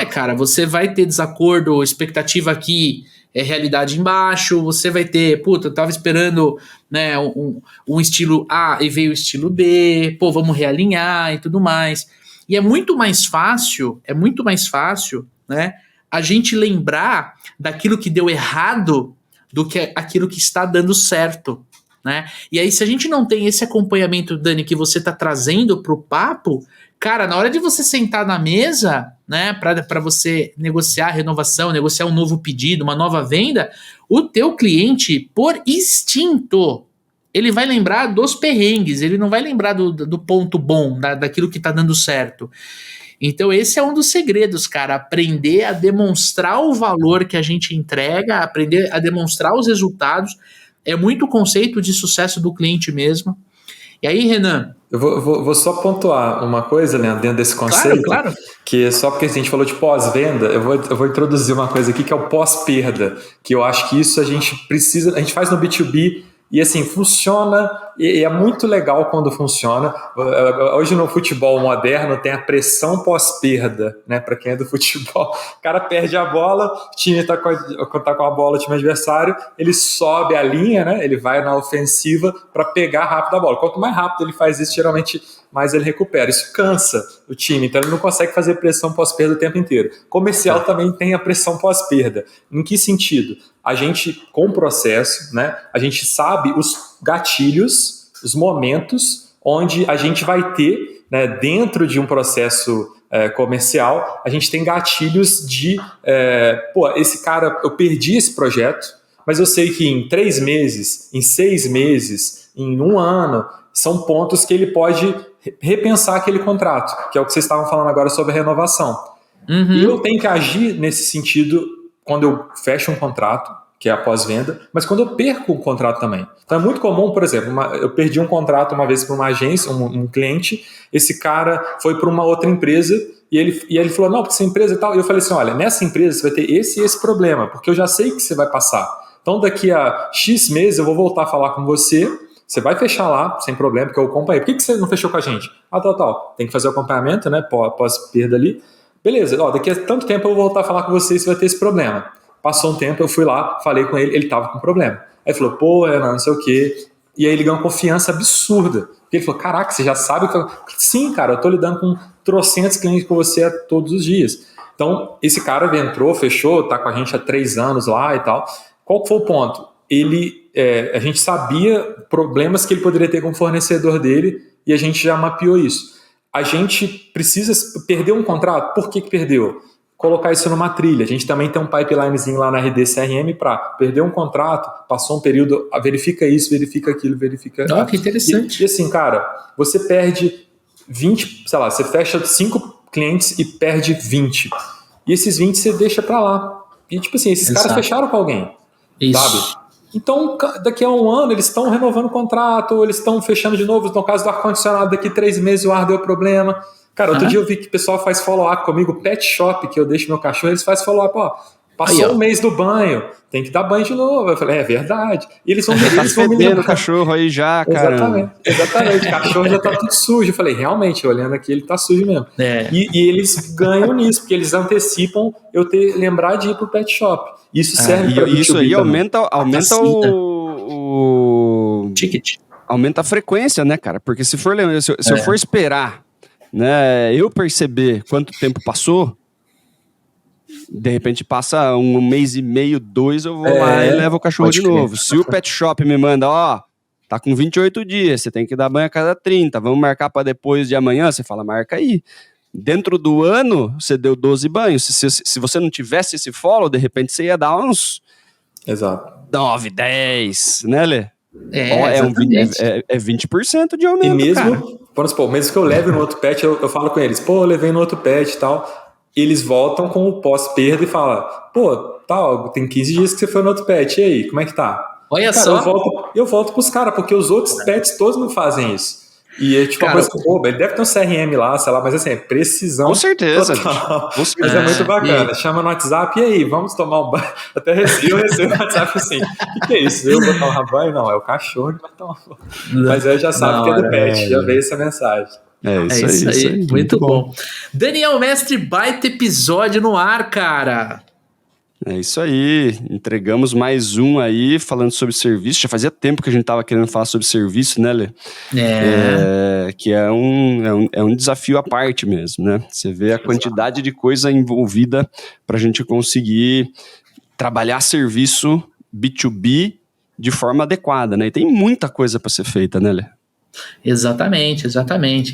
Cara, você vai ter desacordo, expectativa aqui é realidade embaixo, você vai ter, eu tava esperando, né, um estilo A e veio o estilo B, vamos realinhar e tudo mais. E é muito mais fácil, né, a gente lembrar daquilo que deu errado do que aquilo que está dando certo, né? E aí, se a gente não tem esse acompanhamento, Dani, que você tá trazendo pro papo, cara, na hora de você sentar na mesa, né, para você negociar a renovação, negociar um novo pedido, uma nova venda, o teu cliente, por instinto, ele vai lembrar dos perrengues, ele não vai lembrar do ponto bom, daquilo que tá dando certo. Então esse é um dos segredos, cara, aprender a demonstrar o valor que a gente entrega, aprender a demonstrar os resultados, é muito conceito de sucesso do cliente mesmo. E aí, Renan? Eu vou só pontuar uma coisa, Leandro, dentro desse conceito. Claro. Que só porque a gente falou de pós-venda, eu vou introduzir uma coisa aqui que é o pós-perda, que eu acho que isso a gente faz no B2B e assim, funciona e é muito legal quando funciona. Hoje no futebol moderno tem a pressão pós-perda, né? Para quem é do futebol, o cara perde a bola, o time tá com a bola, o time adversário, ele sobe a linha, né? Ele vai na ofensiva para pegar rápido a bola. Quanto mais rápido ele faz isso, geralmente mais ele recupera. Isso cansa o time, então ele não consegue fazer pressão pós-perda o tempo inteiro. Comercial também tem a pressão pós-perda. Em que sentido? A gente, com o processo, né, a gente sabe os gatilhos, os momentos onde a gente vai ter, né, dentro de um processo comercial, a gente tem gatilhos de, esse cara, eu perdi esse projeto, mas eu sei que em 3 meses, em 6 meses, em 1 ano, são pontos que ele pode repensar aquele contrato, que é o que vocês estavam falando agora sobre a renovação. E eu tenho que agir nesse sentido quando eu fecho um contrato, que é a pós-venda, mas quando eu perco o contrato também. Então é muito comum, por exemplo, eu perdi um contrato uma vez para uma agência, um cliente, esse cara foi para uma outra empresa e ele falou, não, porque essa empresa e tal, e eu falei assim, olha, nessa empresa você vai ter esse e esse problema, porque eu já sei que você vai passar. Então daqui a X meses eu vou voltar a falar com você vai fechar lá, sem problema, porque eu acompanhei. Por que você não fechou com a gente? Tal. Tem que fazer o acompanhamento, né, pós-perda ali. Beleza, daqui a tanto tempo eu vou voltar a falar com você, vai ter esse problema. Passou um tempo, eu fui lá, falei com ele, ele tava com problema. Aí ele falou, não sei o quê. E aí ele ganhou uma confiança absurda. Porque ele falou, caraca, você já sabe o que eu... Sim, cara, eu tô lidando com trocentos clientes com você todos os dias. Então, esse cara entrou, fechou, tá com a gente há 3 anos lá e tal. Qual foi o ponto? A gente sabia problemas que ele poderia ter com o fornecedor dele e a gente já mapeou isso. A gente precisa perder um contrato. Por que perdeu? Colocar isso numa trilha. A gente também tem um pipelinezinho lá na RD CRM para perder um contrato, passou um período, verifica isso, verifica aquilo, verifica... Que interessante. E assim, cara, você perde 20, sei lá, você fecha 5 clientes e perde 20. E esses 20 você deixa para lá. E tipo assim, esses caras fecharam com alguém. Isso. Sabe? Então, daqui a 1 ano, eles estão renovando o contrato, ou eles estão fechando de novo. No caso do ar-condicionado, daqui 3 meses o ar deu problema. Cara, outro dia eu vi que o pessoal faz follow-up comigo, pet shop, que eu deixo meu cachorro, eles fazem follow-up, passou um mês do banho, tem que dar banho de novo. Eu falei, é verdade. E eles vão fedendo o cachorro aí já, cara. Exatamente. O cachorro já tá tudo sujo. Eu falei, realmente, olhando aqui, ele tá sujo mesmo. E eles ganham nisso, porque eles antecipam eu lembrar de ir pro pet shop. Isso serve para isso aí aumenta o ticket. Aumenta a frequência, né, cara? Porque se eu for esperar, né, eu perceber quanto tempo passou, de repente passa 1 mês e meio, 2, eu vou lá e levo o cachorro de novo. Se o pet shop me manda, tá com 28 dias, você tem que dar banho a cada 30, vamos marcar para depois de amanhã, você fala, marca aí. Dentro do ano, você deu 12 banhos. Se você não tivesse esse follow, de repente você ia dar uns... Exato. 9, 10, né, Lê? É 20% de aumento, e mesmo, cara. Vamos supor, mesmo que eu leve no outro pet, eu falo com eles, eu levei no outro pet e tal, eles voltam com o pós-perda e falam, tem 15 dias que você foi no outro pet, e aí, como é que tá? Olha, cara, só. Eu volto pros caras, porque os outros pets todos não fazem isso. E é tipo uma coisa que, ele deve ter um CRM lá, sei lá, mas assim, é precisão. Com certeza. Mas é muito bacana. Chama no WhatsApp, e aí, vamos tomar um banho? Até eu recebo o WhatsApp assim, o que é isso? Eu vou tomar banho? Não, é o cachorro que vai tomar banho. Mas aí já sabe que é do pet, já veio essa mensagem. É isso aí. Muito bom. Daniel Mestre, baita episódio no ar, cara. É isso aí, entregamos mais um aí, falando sobre serviço. Já fazia tempo que a gente tava querendo falar sobre serviço, né, Lê? Que é um desafio à parte mesmo, né? Você vê a quantidade de coisa envolvida pra gente conseguir trabalhar serviço B2B de forma adequada, né? E tem muita coisa para ser feita, né, Lê? Exatamente.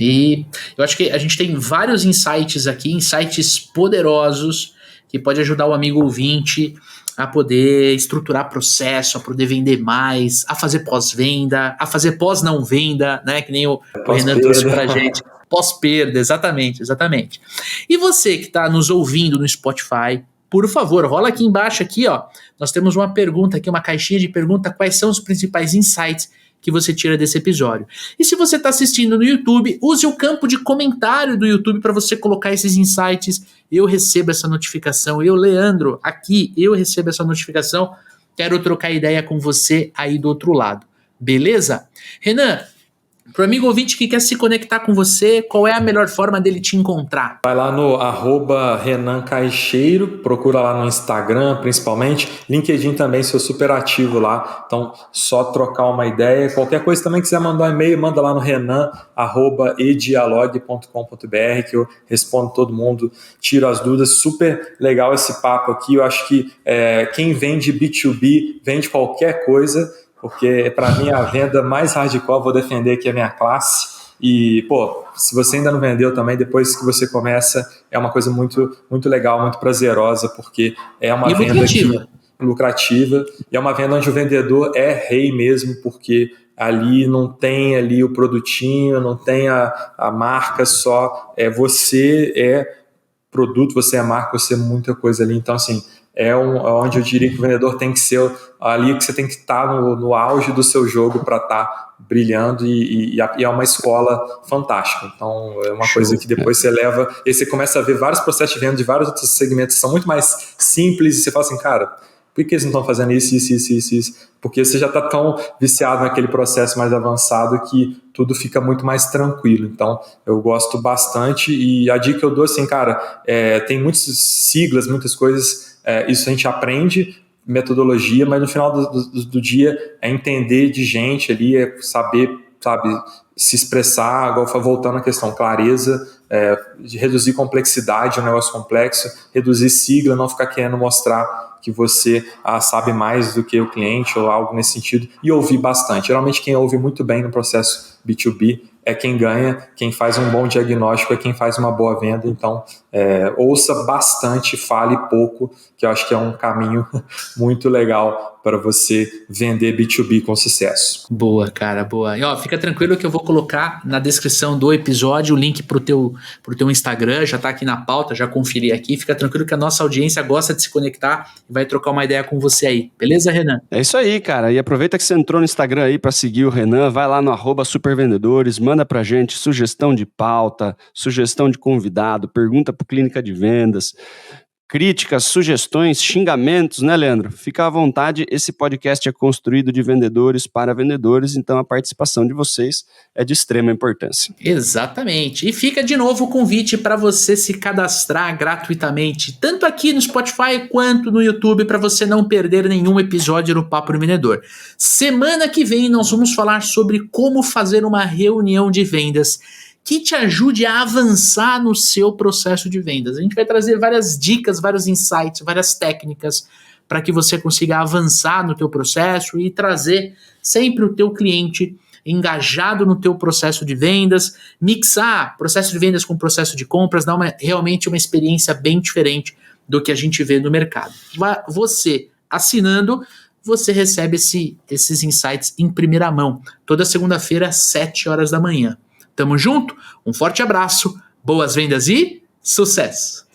E eu acho que a gente tem vários insights aqui, insights poderosos, que pode ajudar o amigo ouvinte a poder estruturar processo, a poder vender mais, a fazer pós-venda, a fazer pós-não-venda, né? Que nem o Renan trouxe pra gente. Pós-perda, exatamente. E você que está nos ouvindo no Spotify, por favor, rola aqui embaixo, aqui, nós temos uma pergunta aqui, uma caixinha de pergunta, quais são os principais insights que você tira desse episódio. E se você está assistindo no YouTube, use o campo de comentário do YouTube para você colocar esses insights. Eu recebo essa notificação. Leandro, aqui, eu recebo essa notificação. Quero trocar ideia com você aí do outro lado. Beleza? Renan, pro amigo ouvinte que quer se conectar com você, qual é a melhor forma dele te encontrar? Vai lá no @Renan Caixeiro, procura lá no Instagram principalmente, LinkedIn também, sou super ativo lá, então só trocar uma ideia, qualquer coisa também quiser mandar um e-mail, manda lá no renan@edialogue.com.br que eu respondo todo mundo, tiro as dúvidas, super legal esse papo aqui, eu acho que quem vende B2B vende qualquer coisa, porque para mim a venda mais hardcore, vou defender aqui a minha classe. E, pô, se você ainda não vendeu também, depois que você começa, é uma coisa muito, muito legal, muito prazerosa, porque é uma venda lucrativa, e é uma venda onde o vendedor é rei mesmo, porque ali não tem ali o produtinho, não tem a marca só, você é produto, você é marca, você é muita coisa ali, então assim, onde eu diria que o vendedor tem que ser ali, que você tem que estar no auge do seu jogo para estar brilhando e é uma escola fantástica. Então é uma coisa que depois você leva e você começa a ver vários processos de venda de vários outros segmentos que são muito mais simples e você fala assim, cara, por que eles não estão fazendo isso? Porque você já está tão viciado naquele processo mais avançado que tudo fica muito mais tranquilo. Então, eu gosto bastante e a dica que eu dou assim, cara, tem muitas siglas, muitas coisas, isso a gente aprende, metodologia, mas no final do dia é entender de gente ali, é saber, sabe, se expressar, agora voltando à questão, clareza, de reduzir complexidade, um negócio complexo, reduzir sigla, não ficar querendo mostrar que você sabe mais do que o cliente ou algo nesse sentido, e ouvir bastante. Geralmente quem ouve muito bem no processo B2B é quem ganha, quem faz um bom diagnóstico é quem faz uma boa venda, então ouça bastante, fale pouco, que eu acho que é um caminho muito legal para você vender B2B com sucesso. Boa, cara, boa. E fica tranquilo que eu vou colocar na descrição do episódio o link pro teu Instagram, já tá aqui na pauta, já conferi aqui, fica tranquilo que a nossa audiência gosta de se conectar e vai trocar uma ideia com você aí, beleza, Renan? É isso aí, cara, e aproveita que você entrou no Instagram aí para seguir o Renan, vai lá no @supervendedores, manda pra gente sugestão de pauta, sugestão de convidado, pergunta pro Clínica de Vendas, críticas, sugestões, xingamentos, né, Leandro? Fica à vontade, esse podcast é construído de vendedores para vendedores, então a participação de vocês é de extrema importância. Exatamente. E fica de novo o convite para você se cadastrar gratuitamente, tanto aqui no Spotify quanto no YouTube, para você não perder nenhum episódio do Papo do Vendedor. Semana que vem nós vamos falar sobre como fazer uma reunião de vendas que te ajude a avançar no seu processo de vendas. A gente vai trazer várias dicas, vários insights, várias técnicas para que você consiga avançar no teu processo e trazer sempre o teu cliente engajado no teu processo de vendas, mixar processo de vendas com processo de compras, dar realmente uma experiência bem diferente do que a gente vê no mercado. Você assinando, você recebe esses insights em primeira mão, toda segunda-feira às 7 horas da manhã. Tamo junto? Um forte abraço, boas vendas e sucesso!